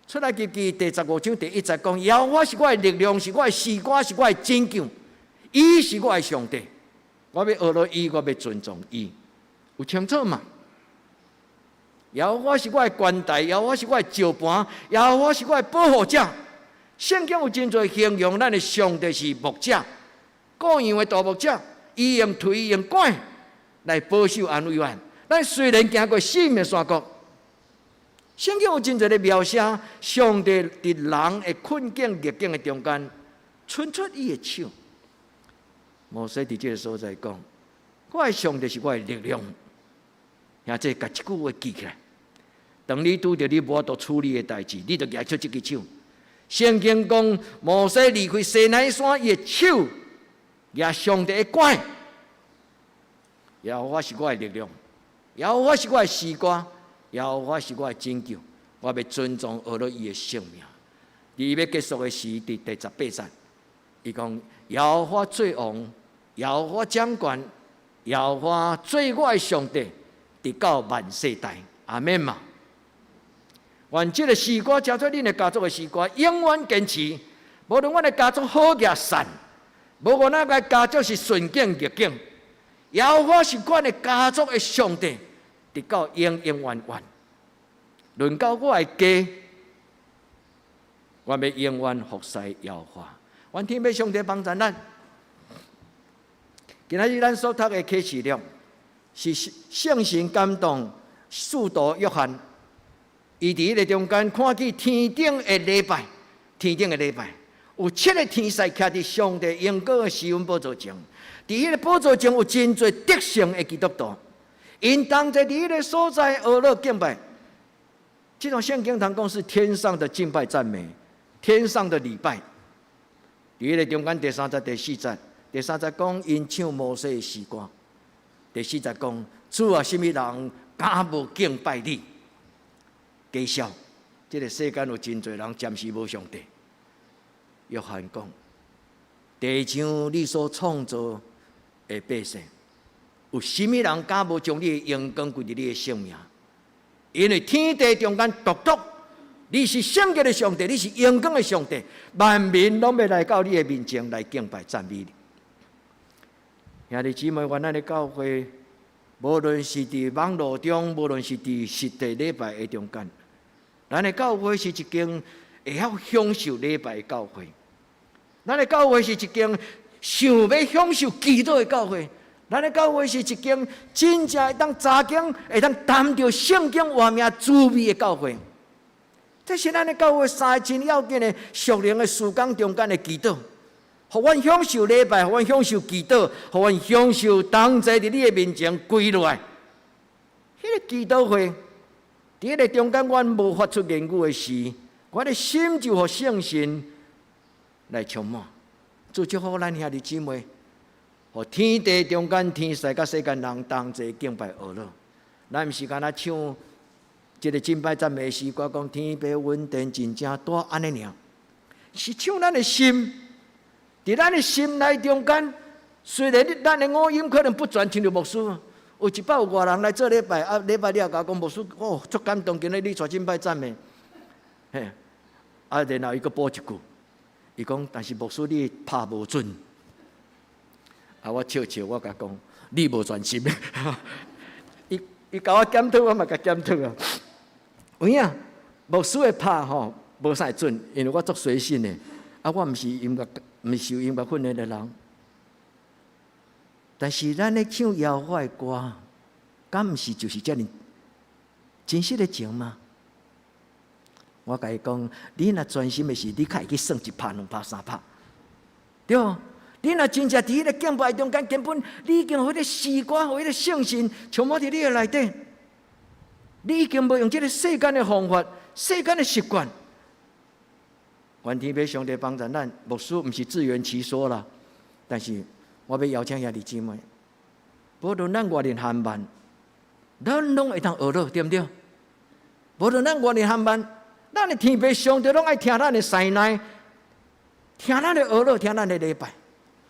出埃及记第15章第1节讲：耶和华是我的力量，是我的诗歌，是我的拯救。伊是我的上帝，我要学了伊，我要尊重伊。有清楚嘛？耶和华是我的冠带，耶和华是我的石盘，耶和华是我的保护者。圣经有真侪形容咱的上帝是牧者，各样的大牧者，伊用推用管来保守安慰咱。咱虽然行过死命山谷。圣经有真侪咧描写上帝伫人的困境逆境的中间，伸出伊的手。摩西伫这个所在讲：“我的上帝是我的力量。”兄弟，甲这句话记起来。当你拄着你无法度处理的代志，你就举出这支手。圣经讲，摩西离开西奈山，伊的手举上帝的拐。耶和华是我的力量，耶和华是我的诗歌。耶和华是我的拯救，我要尊重学了伊的性命。伊要结束的是伫第18节，伊讲：耶和华做王，耶和华掌权，耶和华做我的上帝，直到万世代。阿免嘛。愿这个诗歌交做恁的家族的诗歌，永远坚持。无论阮的家族好也善，无论咱个家族是顺境逆境，耶和华是阮的家族的上帝。直到永永远远，轮到我的家，我要永远服侍耶和华。愿天父上帝帮助咱。今仔日咱所读的启示录，是圣神感动使徒约翰，伊伫迄个中间看见天顶的礼拜，天顶的礼拜有7个天使徛伫上帝荣光的施恩宝座前，伫迄个宝座前有真侪得胜的基督徒，因同在伫迄个所在俄勒敬拜。这种圣经堂讲是天上的敬拜赞美，天上的礼拜。伫迄个中间第3节、第4节。第3节讲因唱摩西的诗歌，第4节讲主啊，什么人敢无敬拜你？介绍，这个世间有真侪人暂时无上帝。约翰讲，地上你所创造的百姓，有什么人敢无将你的荣光归伫你的性命？因为天地中间独独，你是圣洁的上帝，你是荣光的上帝，万民拢要来到你的面前来敬拜赞美你。兄弟姊妹，愿咱的教会，无论是伫网络中，无论是伫实地礼拜的中间，咱的教会是一间会晓享受礼拜的教会。咱的教会是一间想要享受基督的教会。咱的教会是一间真正会当查经、会当谈着圣经画面滋味的教会。这是咱的教会3个真要紧的属灵的事工中间的祈祷。互阮享受礼拜，互阮享受祈祷，互阮享受同在伫你的面前跪落来。迄个祈祷会，伫迄个中间，阮无发出言语的时，阮的心就互圣神来充满。祝福咱兄弟姊妹，互天地中间天使甲世间人同齐敬拜阿乐。咱毋是干那唱一个敬拜赞美诗歌，讲天父稳定真正大安尼尔，是唱咱的心。伫咱的心内中间，虽然咱的五音可能不全，亲像牧师，有100有外人来做礼拜，礼拜了，甲我讲牧师，哦，足感动，今日你带敬拜赞美，嘿，然后伊阁补一句，伊讲，但是牧师你拍无准，我笑，我甲讲，你无专心，伊甲我检讨，我嘛甲检讨啊，有影，牧师的拍吼无啥准，因为我足随性的，我毋是音乐。毋是有音乐训练的人，但是咱咧唱摇摆的歌，敢毋是就是遮尔真实的情吗？我甲伊讲，你若专心的是，你较会去算1拍、2拍、3拍，对无？你若真正伫迄个敬拜中间，根本你已经互迄个诗歌、互迄个圣神充满伫你的内底，你已经无用这个世间的方法、世间的习惯。愿天父上帝帮助咱，牧师毋是自圆其说啦，但是我要邀请兄弟姊妹，无论咱外面含慢，咱拢会当学了，对不对？无论咱外面含慢，咱的天父上帝拢爱听咱的塞奶，听咱的学了，听咱的礼拜。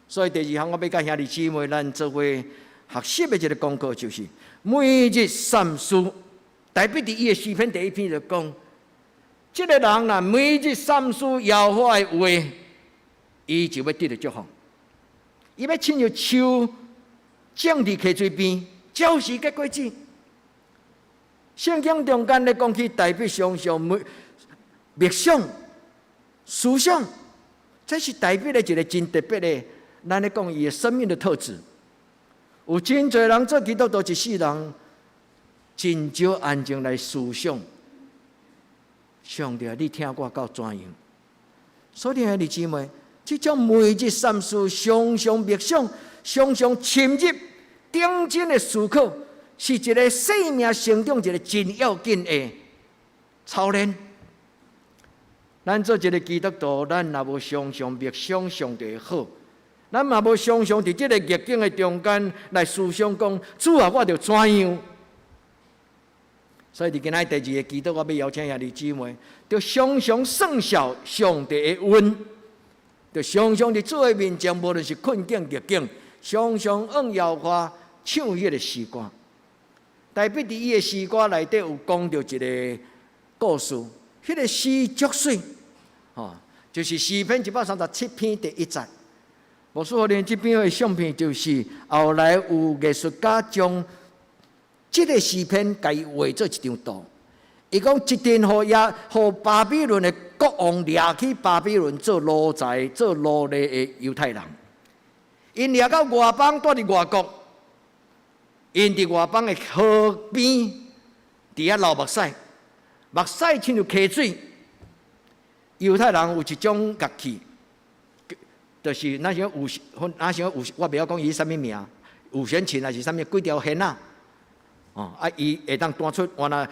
所以第2项，我要甲兄弟姊妹咱做伙学习的一个功课，就是每日三思。大卫伫伊的诗篇第1篇就讲。这个人若每日三思耶和华的话，伊就要得到祝福。伊要亲像树种伫溪水边，照时结果子。圣经中间咧讲起大卫常常默想、思想，这是大卫的一个真特别的，咱咧讲伊的生命的特质。有真侪人做基督徒一世人，真少安静来思想。上帝，你听我到怎样？所以兄弟姊妹，这种每日三思、常常默想、常常深入、认真的思考，是一个生命成长一个真要紧的操练。咱做一个基督徒，咱若无常常默想上帝的好，咱嘛无常常伫这个逆境的中间来思想讲，主啊，我着怎样？所以，今仔第2个祈祷，我要邀请兄弟姊妹，要常常算小上帝的恩，要常常伫主的面前，无论是困境逆境，常常用摇花唱迄个诗歌。大卫伫伊的诗歌内底有讲到一个故事，迄个诗足水，就是诗篇137篇第1节。牧师互恁这边的相片，就是后来有艺术家将这个诗篇，甲伊画做一张图。伊讲一定互巴比伦的国王掠去巴比伦做奴才、做奴隶的犹太人。因掠到外邦，住伫外国，因伫外邦的河边，伫遐流目屎，目屎亲像溪水。犹太人有一种乐器，就是那像有，我袂晓讲伊啥物名，有弦琴还是啥物几条弦啊？伊会当弹出，原来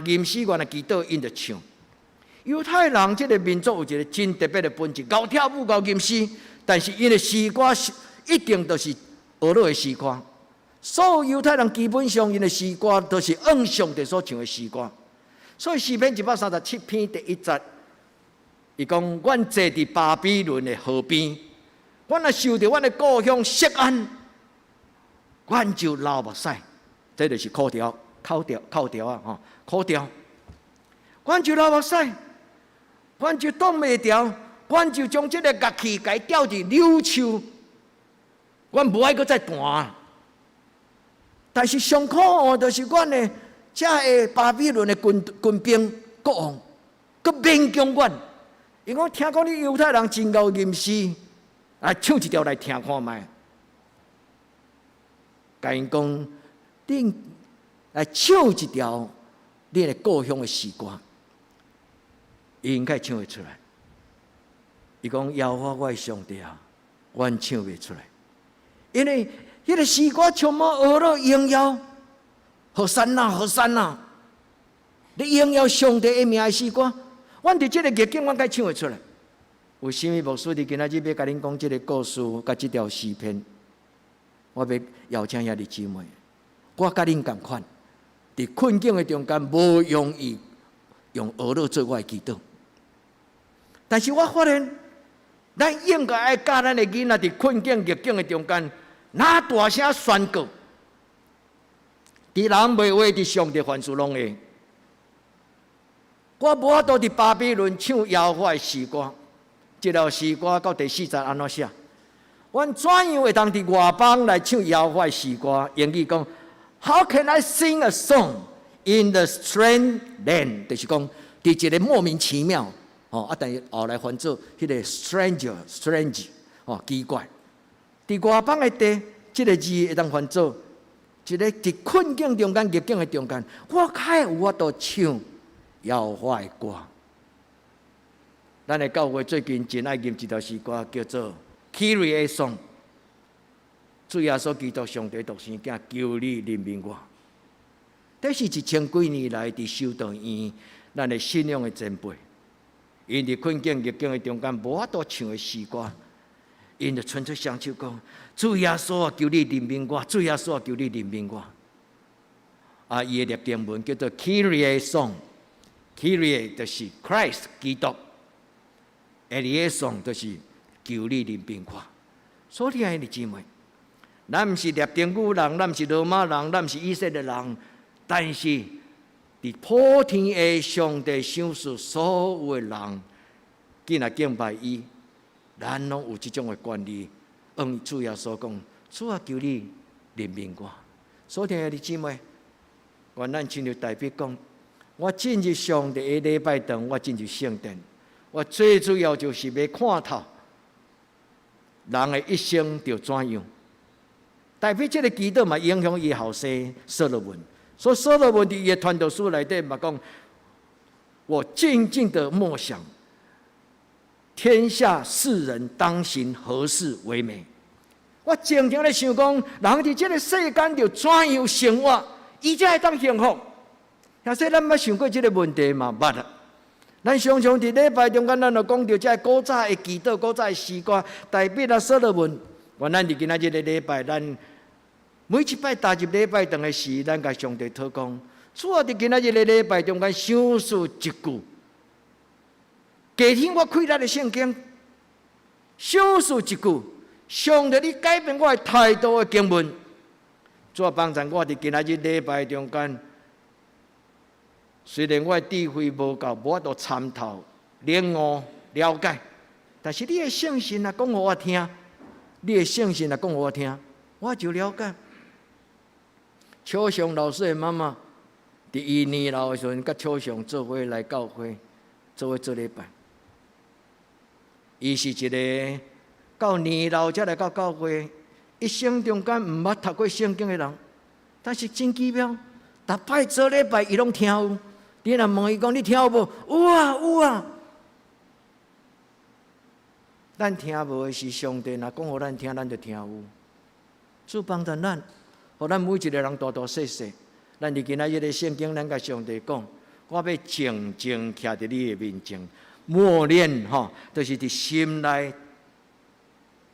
吟诗，原来祈祷，因就唱。犹太人这个民族有一个真特别的本质，搞跳舞、搞吟诗，但是因的诗歌一定都是俄罗的诗歌。所有犹太人基本上因的诗歌都是按上帝所唱的诗歌。所以诗篇137篇第1节，伊讲：阮坐伫巴比伦的河边，阮若受着阮的故乡锡安，阮就流目屎。这就是口调啊，口调。阮就流目屎。阮就挡袂牢，阮就将这个乐器改调入柳树，阮无爱搁再弹。但是上可恶就是阮的这个巴比伦的军兵国王，搁勉强阮。因为我听讲你犹太人真够吟诗，来唱一条来听看卖。甲因讲，恁来唱一条恁的故乡的诗歌。伊应该唱会出来。伊讲：耶和华我的上帝啊，阮唱袂出来，因为迄个诗歌充满俄罗荣耀，何山呐，何山呐！你荣耀上帝的名的诗歌，阮伫这个逆境，阮该唱会出来。有啥物牧师伫今仔日要甲恁讲这个故事，甲这条诗篇，我要邀请遐弟姊妹，我甲恁共款，伫困境的中间，无容易用俄罗做我的祈祷。但是我发现，咱应该爱教咱的囡仔伫困境逆境的中间，拿大声宣告，伫人袂话，伫上帝凡事拢会。我无法度伫巴比伦唱耶和华的诗歌，这条诗歌到第4节安怎写？阮怎样会当伫外邦来唱耶和华的诗歌？英语讲 ，How can I sing a song in the strange land？ 就是讲，伫一个莫名其妙。但是后来翻做迄个 strange， 奇怪。伫外邦的地，这个字会当翻做一个伫困境中间、逆境的中间，我较有法度唱耶和华的歌。咱的教会最近真爱吟一条诗歌，叫做《Kyrie Song》。主耶稣基督上帝独生囝，求你怜悯我。这是1000几年来伫修道院，咱的信仰的前辈。因伫困境逆境的中间，无法度唱的诗歌，因就伸出双手讲：主耶稣啊，求你怜悯我；主耶稣啊，求你怜悯我。伊的列经文叫做 Kyrie Song，Kyrie 就是 Christ 基督 ，Eleison 就是求你怜悯我。所以爱的姊妹，咱毋是列丁语人，咱毋是罗马人，咱毋是以色列人，但是。伫普天的上帝赏赐所有的人，竟然敬拜伊，咱拢有这种的权利。主耶稣讲：主啊，求你怜悯我。所听的姊妹，愿咱亲像大卫讲：我进入上帝的礼拜堂，我进入圣殿，我最主要就是要看透人的一生要怎样。大卫这个祈祷嘛，影响伊后生所罗门。所以所罗门伫伊的传道书内底嘛讲，我静静的默想，天下世人当行何事为美？我静静的想讲，人伫这个世间要怎样生活，伊才会当幸福？也说咱捌想过这个问题嘛？捌啦。咱常常伫礼拜中间，咱就讲到这古早的祈祷、古早的诗歌，大卫啊、所罗门。原咱伫今仔日的礼拜，咱。每一摆踏入礼拜堂的时，咱甲上帝祷告，主啊，伫今仔日的礼拜中间赏赐一句，加添我开力的圣经，赏赐一句，上帝你改变我的态度的经文，主啊，帮助我伫今仔日礼拜中间，虽然我的智慧无够，无法度参透、领悟、了解，但是你的圣心啊，讲互我听，你的圣心啊，讲互我听，我就了解。邱雄老师的妈妈，伫伊年老的时阵，甲邱雄做伙来教会，做伙做礼拜。伊是一个到年老才来到教会，一生中间毋捌读过圣经的人，但是真奇妙，逐摆做礼拜伊拢听有。你若问伊讲你听有无？有啊有啊。咱听无的是上帝，若讲互咱听，咱就听有。主帮助咱，互咱每一个人大大细细。咱伫今仔日的圣经，咱甲上帝讲，我要静静徛伫你的面前，默念吼，就是伫心内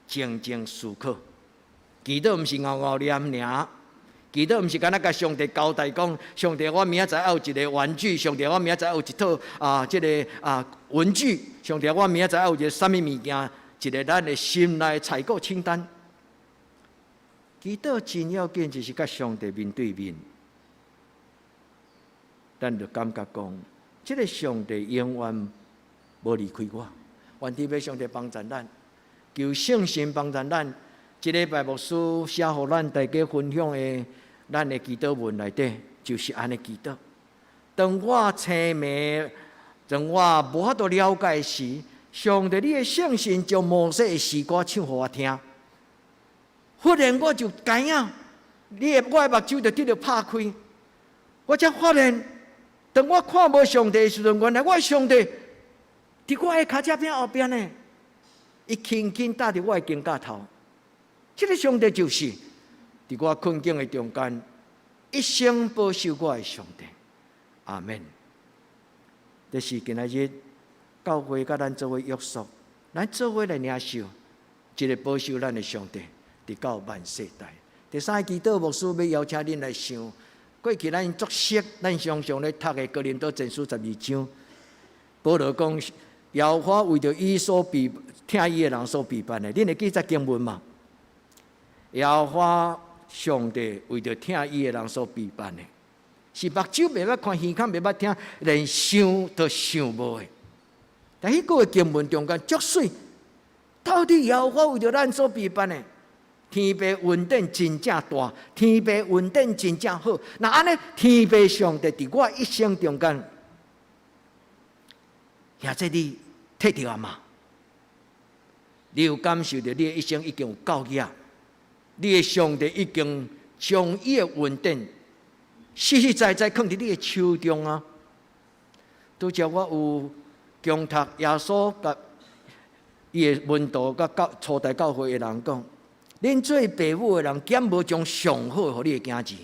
静静思考。祈祷毋是嗷嗷念尔，祈祷毋是敢若甲上帝交代讲，上帝我明仔载有一个玩具，上帝我明仔载有一套文具，上帝我明仔载有一个啥物物件，一个咱的心内采购清单。祈祷真要紧，就是甲上帝面对面。咱就感觉讲，这个上帝永远无离开我。愿天父上帝帮助咱，求圣神帮助咱。这礼拜牧师写互咱大家分享的，咱的祈祷文内底就是安尼祈祷。当我青迷，当我无法度了解时，上帝你的圣神将摩西的诗歌唱互我听。忽然我就知影，我的目睭就得到拍开，我才发现。当我看无上帝的时阵，原来我的上帝伫我的脚趾边后边呢，伊轻轻搭伫我的肩胛头。这个上帝就是伫我困境的中间，一生保守我的上帝。阿门。这是今仔日教会甲咱做伙约束，咱做伙来领受一个保守咱的上帝，伫到万世代。第三个祈祷牧师要邀请恁来想。过去咱作息，咱常常咧读的《哥林多前书》12章，保罗讲：耶和华为着伊所听伊的人所避办的，恁会记这经文嘛？耶和华上帝为着听伊的人所避办的，是目睭袂捌看，耳孔袂捌听，连想都想无的。但迄个经文中间足水，到底耶和华为着咱所避办的？天父恩典真正大，天父恩典真正好。那安尼，天父上帝伫我一生中间，现在你退掉啊嘛？你有感受到你的一生已经有够业，你的上帝已经将伊的恩典实实在在放伫你的手中啊！拄则我有共读耶稣甲伊的门徒甲初代教会的人讲。恁做父母的人，减无将上好互你的囝子。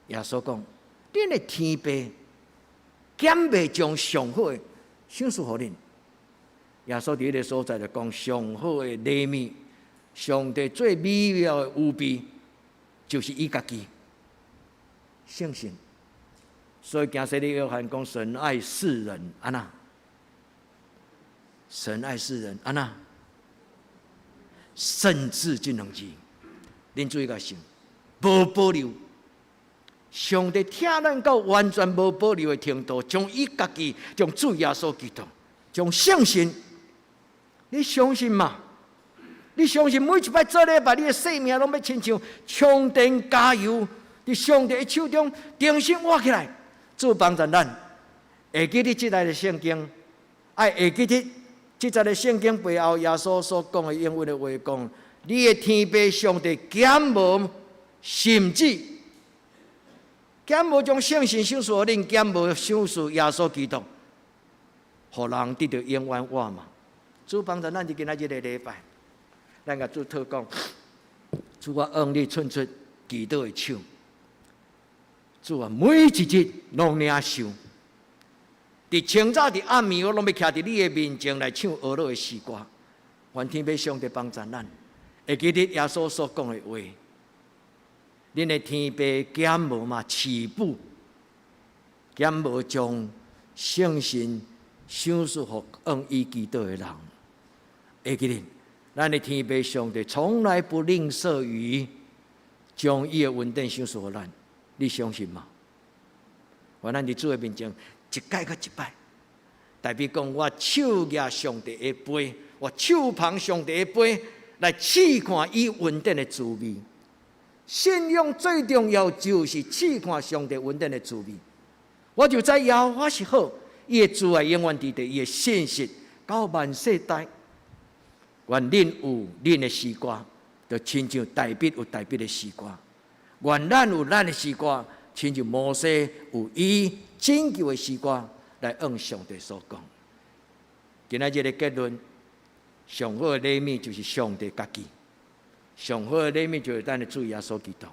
耶稣讲，恁的天父减袂将上好的赏赐互恁。耶稣伫迄个所在就讲，上好的礼物，上帝最美妙的有备，就是伊家己圣神。所以经说的约翰讲，神爱世人，安那？神爱世人，安那？甚至这两字，恁注意个想，无保留。上帝听咱到完全无保留的程度，将伊家己，将主耶稣基督，将圣神，你相信吗？你相信每一摆做礼拜，你的生命拢要亲像充电加油，伫上帝的手中重新活起来。主帮助咱，会记你即代的圣经，会记你。即在的圣经背后，耶稣所讲的英文的话讲：你的天父上帝减无，甚至减无将圣神赏赐互恁，减无赏赐耶稣基督，互人得到永远活嘛。主帮助咱伫今仔日的礼拜，咱甲主祷讲：主我用你伸出祈祷的手，主啊，每一日拢领受。伫清早伫暗暝，我拢要徛伫你的面前来唱俄罗的诗歌。愿天父上帝帮助咱，会记得耶稣所讲的话。恁的天父减无嘛饲补，减无将圣神赏赐互用伊祈祷的人。会记得，咱的天父上帝从来不吝啬于将伊的恩典赏赐互咱。你相信吗？愿咱伫主的面前。一摆搁一摆，代表讲我手握上帝的杯，我手捧上帝的杯来试看伊恩典的滋味。信仰最重要就是试看上帝恩典的滋味。我就知耶和华是好，伊的慈爱永远伫在，伊的信实到万世代，愿恁有恁的诗歌，就亲像大笔有大笔的诗歌；愿咱有咱的诗歌，亲像摩西有伊拯救的诗歌，来按上帝所讲。今仔日的结论，上好的礼物就是上帝家己，上好的礼物就是咱的主耶稣基督，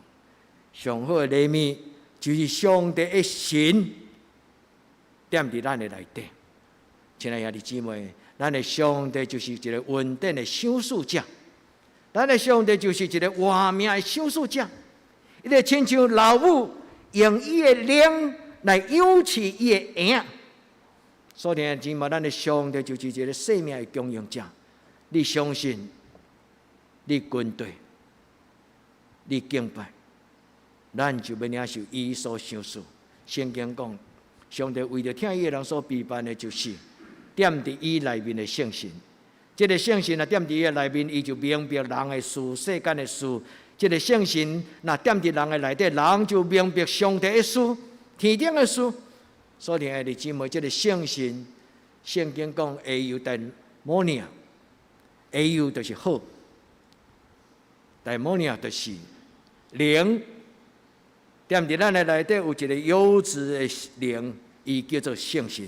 上好的礼物就是上帝的神踮伫咱的内底。亲爱的兄弟姊妹，咱的上帝就是一个稳定的赏赐者，咱的上帝就是一个活命的赏赐者。伊就亲像老母用伊的灵来养饲伊的婴。所以姊妹，咱的上帝就是一个生命的供应者。你相信，你军队，你敬拜，咱就要领受伊所赏赐。圣经讲，上帝为着听伊的人所备办的，就是踮伫伊内面的圣神。这个圣神若踮伫伊内面，伊就明白人的事、世间的事。这个圣神若踮伫人的内底，人就明白上帝的事、天顶的事。所以，爱弟姊妹，这个圣神，圣经讲会有大摩尼亚，会有就是好，大摩尼亚就是灵。踮伫咱的内底有一个有质的灵，伊叫做圣神。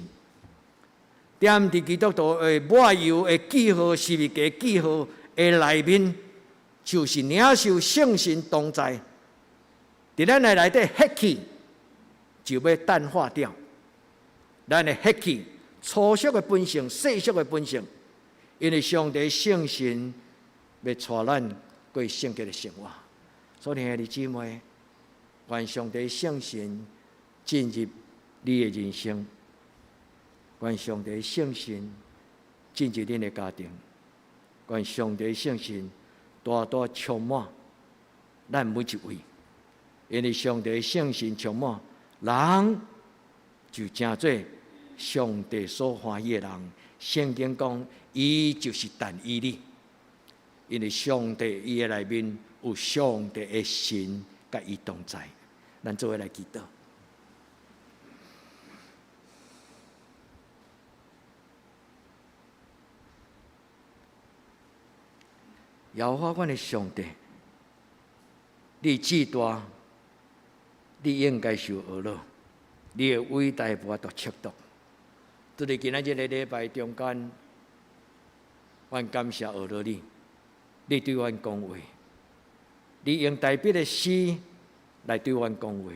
踮伫基督徒的抹油的记号、十字架记号的内面，就是领受圣神同在。伫咱的内底血气就要淡化掉。咱的血气、粗俗的本性、世俗的本性，因为上帝圣神要带咱过圣洁的生活。所以，兄弟姊妹，愿上帝圣神进入你的人生，愿上帝圣神进入你的家庭，愿上帝圣神大大充满咱每一位。因为上帝圣神充满人，就成做上帝所欢喜的人。圣经讲，伊就是但以理，因为上帝伊的内面有上帝的神甲伊同在。咱做伙来祈祷。耶和华阮的上帝，你至大，你应该受恶乐，你的伟大无法度测度。在今仔日的礼拜中间，阮感谢恶乐你，你对阮讲话，你用大笔的诗来对阮讲话，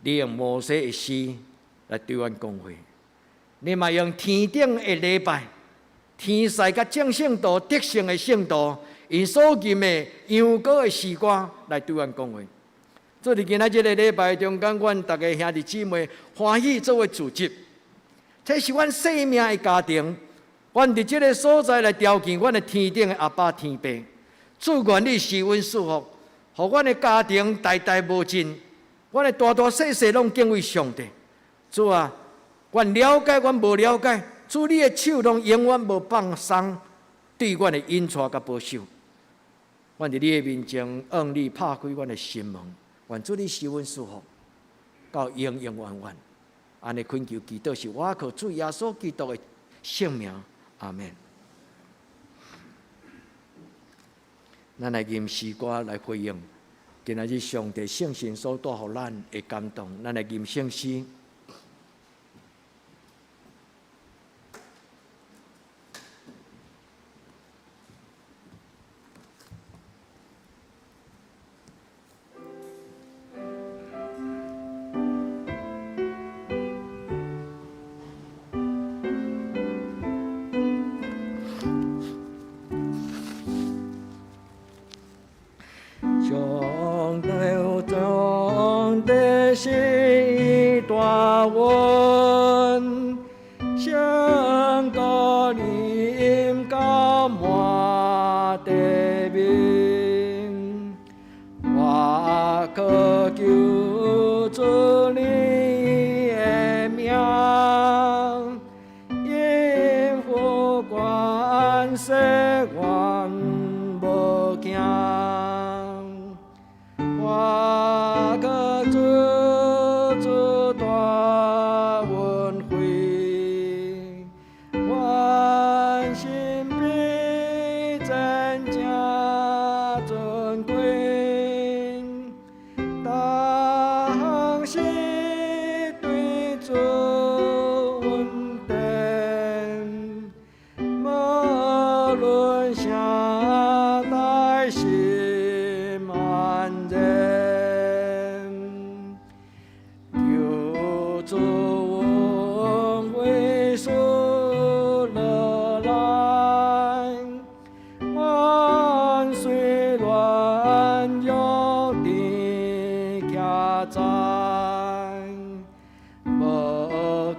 你用摩西的诗来对阮讲话，你嘛用天顶的礼拜、天使甲众圣徒、得胜的圣徒，因所吟的羊羔的诗歌来对阮讲话。做伫今仔日的礼拜中间，阮大家兄弟姊妹欢喜作为组织。这是阮生命的家庭，阮伫这个所在来调见阮的天顶的阿爸天父。主愿你施恩赐福，互阮的家庭代代无尽，阮的大大小小拢敬畏上帝。主啊，阮了解，阮无了解，主你的手拢永远无放松，对阮的引带甲保守。阮伫你的面前，向你拍开阮的心门，愿主你施恩赐福，到永永远远。安尼恳求祈祷是我靠主耶稣基督的圣名，阿门。咱来吟诗歌来回应今仔日上帝圣神所带予咱的感动。咱来吟圣诗。是大恩，相高临高满地面，我可求主你的名，因福冠世愿无惊，我可主。 大恩惠，我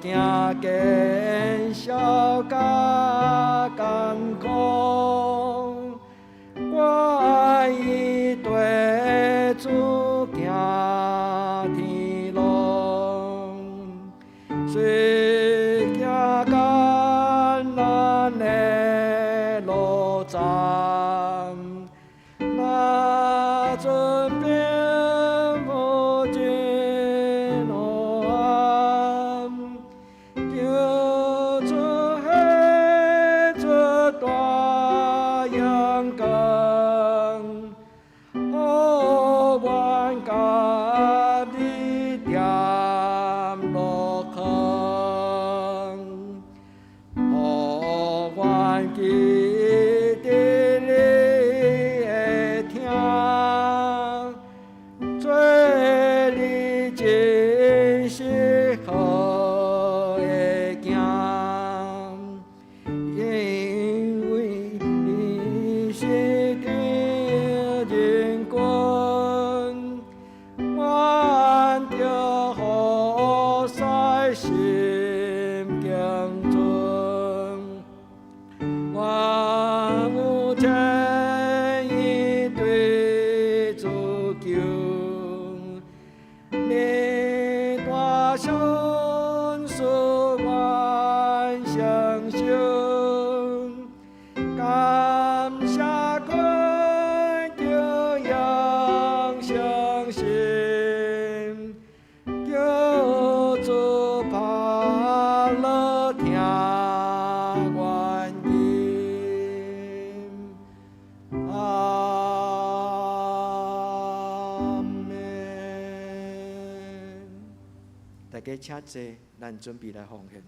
行见小甲艰苦，我以对主行天路，虽行艰难的路站，那准备不尽黑暗，求主黑这大阳光，好愿甲你点落空，好愿记得你会听，做你真是好的行，因为你是的人君，我着好在心敬尊。我有诚意对主求，你大信使我相信，感谢君就要相信，叫主把乐听愿意。阿门。大家请坐，咱准备来奉献。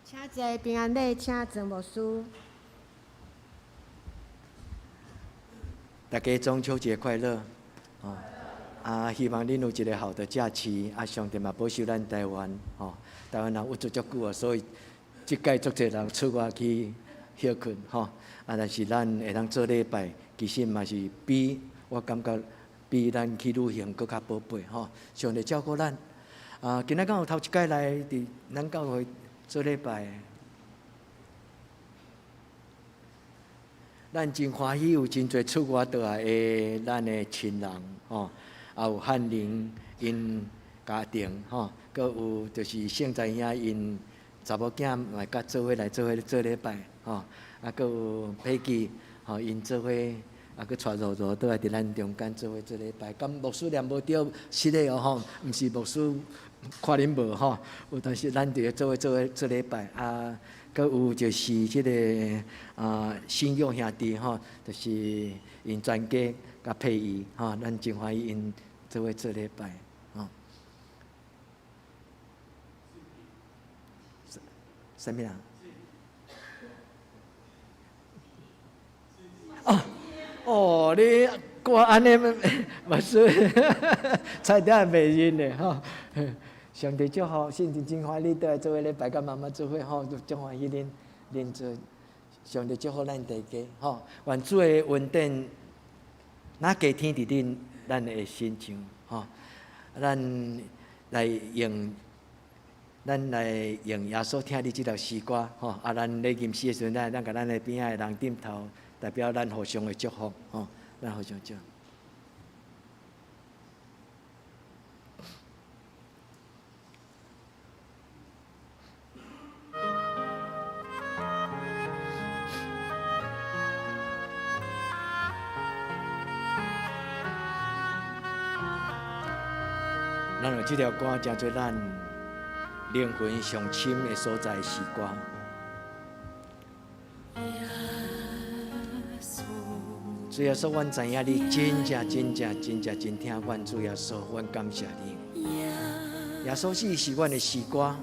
请坐平安礼，请曾牧师。大家中秋节快乐！希望恁有一个好的假期，上帝嘛保守咱台湾，台湾人有足久啊，所以即届足侪人出外去休困，但是咱会当做礼拜，其实嘛是我感觉比咱去旅行搁较宝贝，上帝照顾咱。今仔敢有头一届来伫咱教会做礼拜，咱真欢喜有真侪出外倒来的咱的亲人，也有汉玲因家庭，搁有就是圣在遐因查某囝嘛甲做伙来做礼拜，搁有佩奇，因做伙搁带柔柔倒来伫咱中间做伙做礼拜。咁牧师念无对，失礼哦，毋是牧师看恁无有，但是咱伫做伙做礼拜搁有就是即个信仰兄弟就是因全家甲佩仪咱真欢喜因做伙做礼拜啥物人？你我安尼嘛是差点袂认咧上帝祝福，甚至真欢喜倒来做伙礼拜，甲妈妈做伙真欢喜恁做。上帝祝福咱大家愿主的恩典哪加添伫咱的心上咱来用耶稣听你即条诗歌咱咧吟诗的时阵，咱甲咱的边仔的人点头，代表咱互相的祝福咱互相祝福。咱有即条歌，真做咱灵魂上深的所在的诗歌。主耶稣，阮知影你真正听阮主耶稣，阮感谢你。耶稣是阮的诗歌，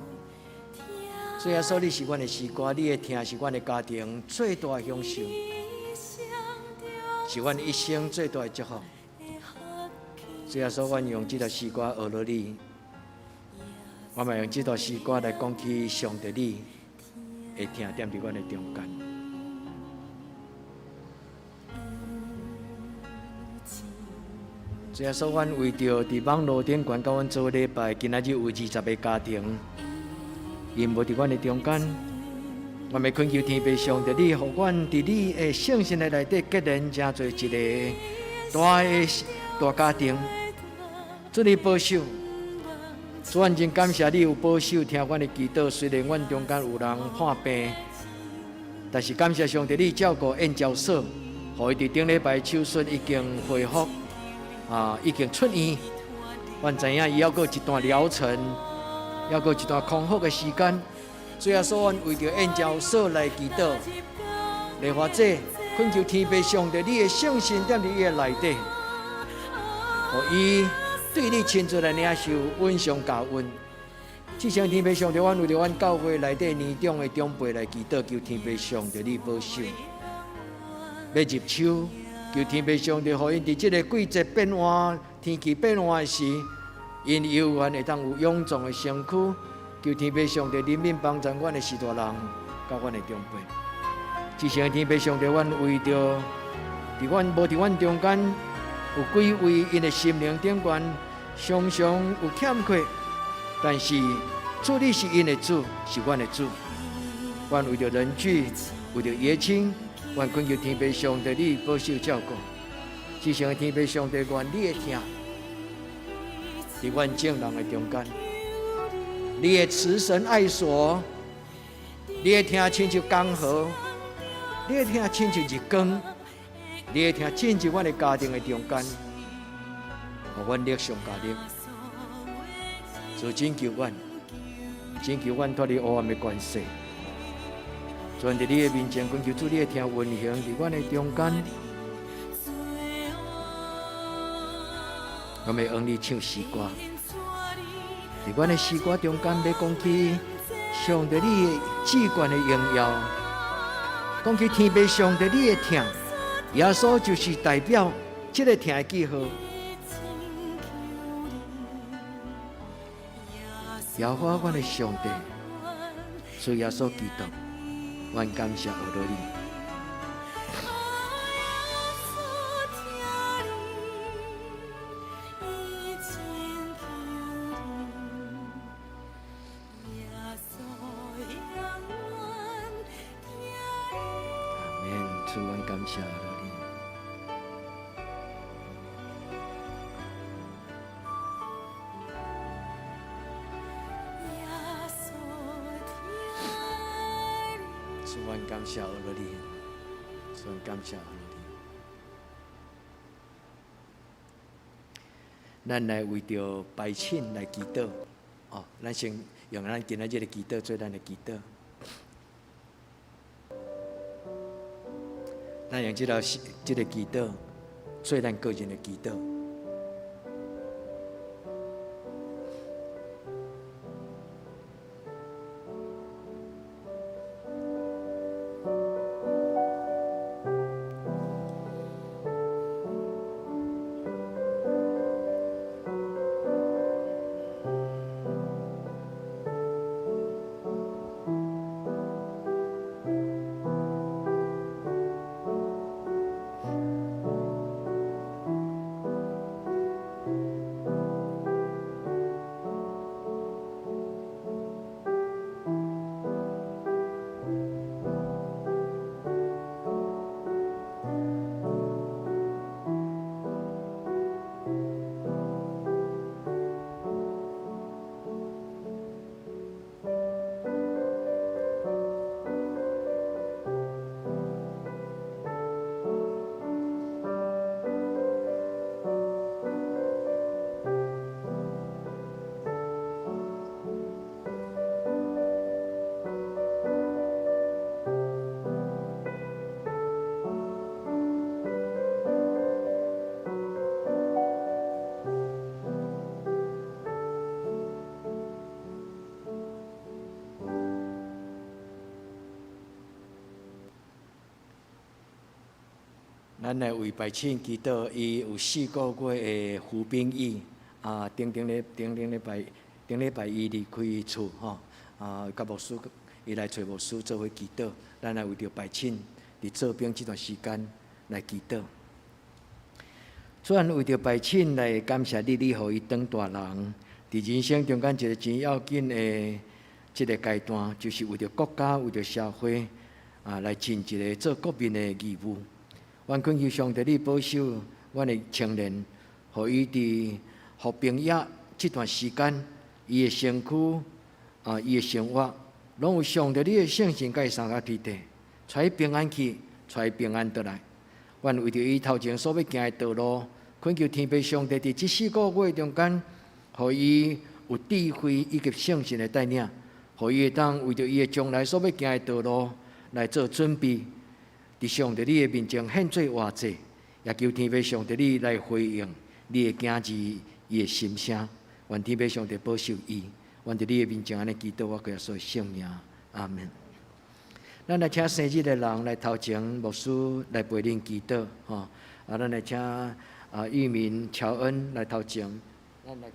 主耶稣你是阮的诗歌，你的听是阮的家庭最大的享受，是阮一生最大的祝福。主耶稣，阮用这条诗歌学了你，我嘛用这条诗歌来讲起上帝你会听踮伫阮的中间。主耶稣，阮为着伫网络顶管甲阮做礼拜，今仔日有20个家庭，因无伫阮的中间，我们恳求天父上帝，你互阮伫你的圣心的内底结连真做一个大家庭，主你保守，主阮真感谢你有保守听阮的祈祷。虽然阮中间有人患病，但是感谢上帝你照顾燕教授，互伊伫顶礼拜手术已经恢复，已经出院。阮知影伊还阁一段疗程，还阁一段康复的时间。最后说，阮为着燕教授来祈祷，来发这恳求天父上帝你的圣心踮伫伊的内底。互伊对你亲自来领受恩上加恩。至少天父上帝，阮为着阮教会内底年长的长辈来祈祷，求天父上帝你保守。要入秋，求天父上帝，互因伫即个季节变换、天气变换的时，因有缘会当有勇壮的身躯。求天父上帝怜悯帮助阮的士大人，甲阮的长辈。至少天父上帝，阮为着伫阮无伫阮中间。有几位因的心灵顶悬常常有欠缺，但是主你是因的主，是阮的主。阮为着人举，为着爷青，阮恳求天父上帝你保守照顾。只想天父上帝愿你的听，伫阮众人的中间，你的慈神爱所，你的听亲像江河，你的听亲像日光。你会听进入阮的家庭的中间，互阮力上加力，就拯救阮脱离黑暗的关系。全伫你的面前，恳求主你的听运行伫阮的中间。我们用你唱诗歌，伫阮的诗歌中间要讲起上帝你的至高的荣耀，讲起天父上帝你的听。耶稣就是代表这个听的记号，耶和华阮的上帝，主耶稣基督，阮感谢阿罗你。阿门，主阮感谢阿罗你。主阮感谢阿罗你，主阮感谢阿罗你。咱来为着拜请来祈祷，哦，咱先用咱今仔日的祈祷做咱的祈祷。咱用这个祈祷做咱个人的祈祷。咱来为拜请祈祷，伊有4个月的服兵役，顶礼拜伊离开厝吼，甲牧师伊来找牧师做伙祈祷，咱来为着拜请伫做兵这段时间来祈祷。主然为着拜请来感谢你，你互伊当大人，伫人生中间一个真要紧的这个阶段，就是为着国家、为着社会来尽一个做国民的义务。愿恳求上帝你保守阮的青年，互伊伫服兵役这段时间，伊的身躯伊的生活，拢有上帝你的圣神甲伊三甲天地，带平安去，带平安倒来。愿为着伊头前所要行的道路，恳求天父上帝伫这4个月中间，互伊有智慧以及圣神的带领，互伊会当为着伊的将来所要行的道路来做准备。伫上帝你的面前献做活祭，也求天父上帝你来回应你的囝子伊的心声。愿天父上帝保守伊，愿伫你的面前安尼祈祷，我耶稣的圣名，阿门。咱来请生日的人来头前，牧师来陪恁祈祷，吼。咱来请玉民、乔恩来头前，咱来。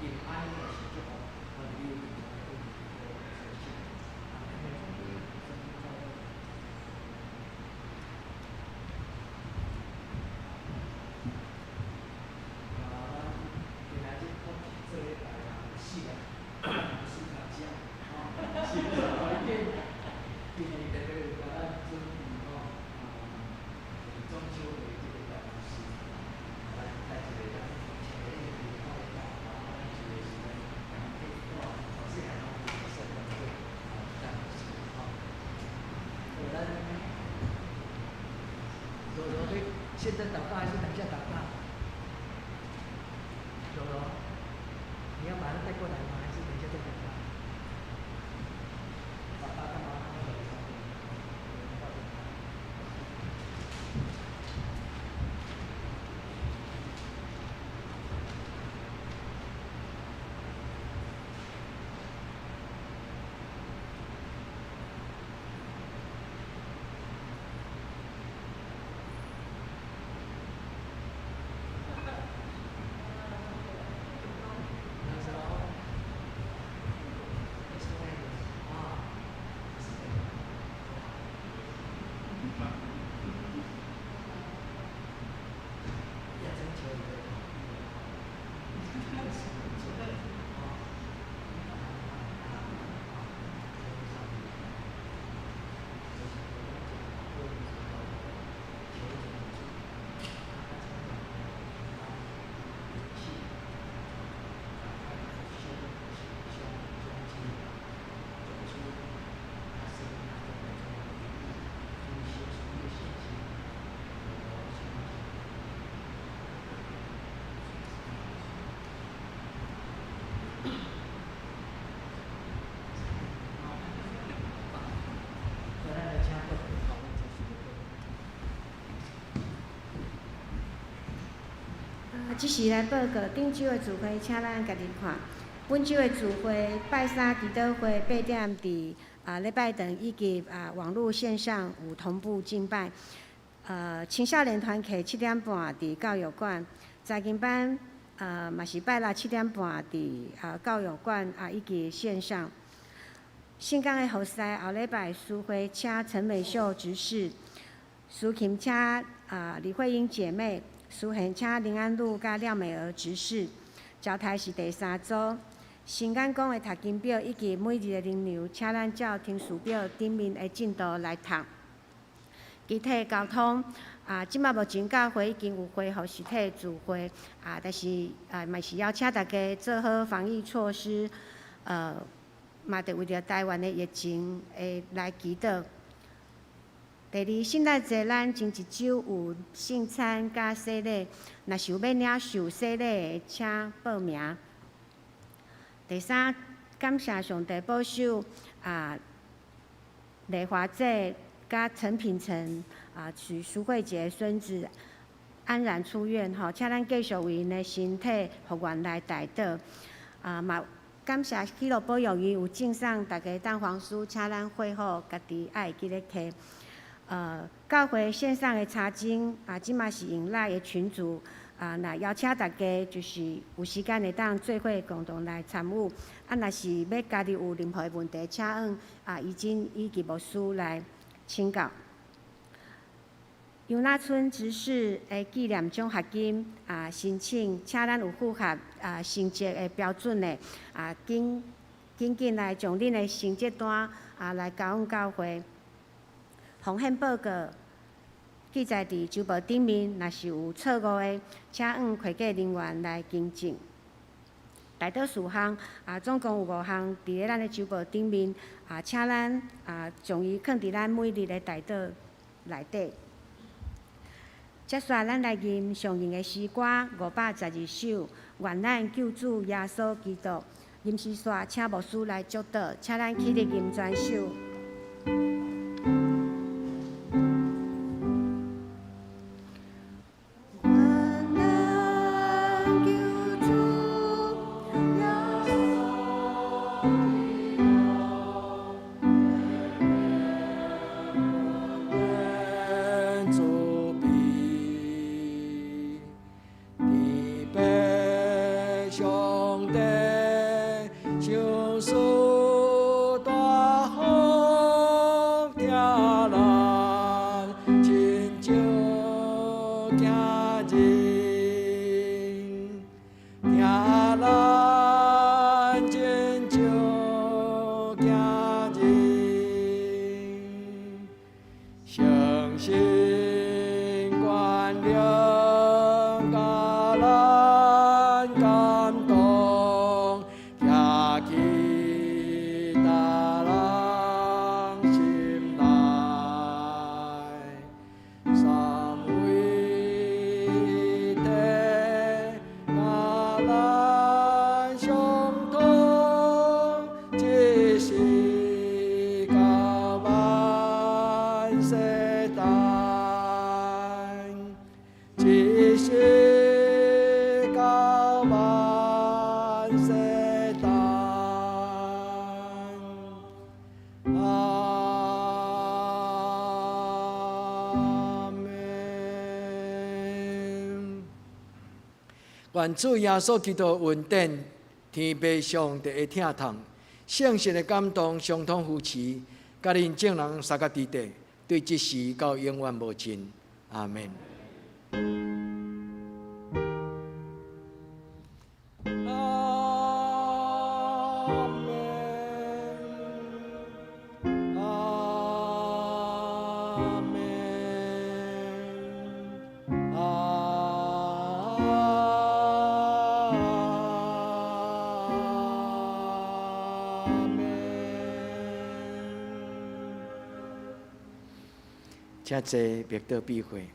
平安的是祝福，我们有平安的福气，阿门。今仔日我做咧大人死啊，死大只，是环境，今年特别有甲咱准备中秋的这个大事，来带一个咱前面的平安的大，咱一个是咱可以看，从细汉拢有说过这大事咱柔柔对，现在祷告还是等一下祷告？柔柔，你要把它带过来吗？还是等一下再祷告？爸爸干嘛？即时来报告顶周的聚会，请咱家己看。本周的聚会，拜三祈祷会8点伫礼拜堂以及网络线上有同步敬拜。青少年团契7点半伫教育馆，查经班嘛是拜六7点半伫教育馆以及线上。圣港的后师后礼拜书会请陈美秀执事，苏琴请李慧英姐妹。苏贤请林安路甲廖美娥执事，招台是第3组。新眼光的读经表以及每日的灵粮，请咱照听书表顶面的进度来读。集体交通即马目前教会已经有恢复实体聚会但是嘛是邀请大家做好防疫措施，嘛得为着台湾的疫情来祈祷。第二，圣诞节咱前一周有圣餐甲洗礼，若是有要领受洗礼的，请报名。第三，感谢上帝保守丽华姐甲陈品成许苏慧杰孙子安然出院请咱继续为因的身体复原来代祷嘛。感谢喜乐保养院有赠送大家蛋黄酥，请咱会后家己爱记咧摕。教会线上的查经即嘛是用赖的群组那邀请大家就是有时间会当做伙共同来参与若是要家己有任何问题，请往怡真以及牧师来请教。杨那村执事的纪念奖学金申请，请咱有符合成绩的标准的紧来将恁的成绩单来交往教会。奉献报告记载伫周报顶面，若是有错误的，请往会计人员来更正。代祷事项总共有5项伫咧咱的周报顶面请咱将伊放伫咱每日的代祷内底。接续咱来吟上吟的诗歌512首，愿咱救主耶稣基督。吟诗煞请牧师来祝祷，请咱起立吟全首。上帝。世代。阿门。愿主耶稣基督恩典、天父上帝的疼痛、圣神的感动，相通扶持，甲恁众人三角地地，对即时到永远无尽。阿门。请坐，别道避讳。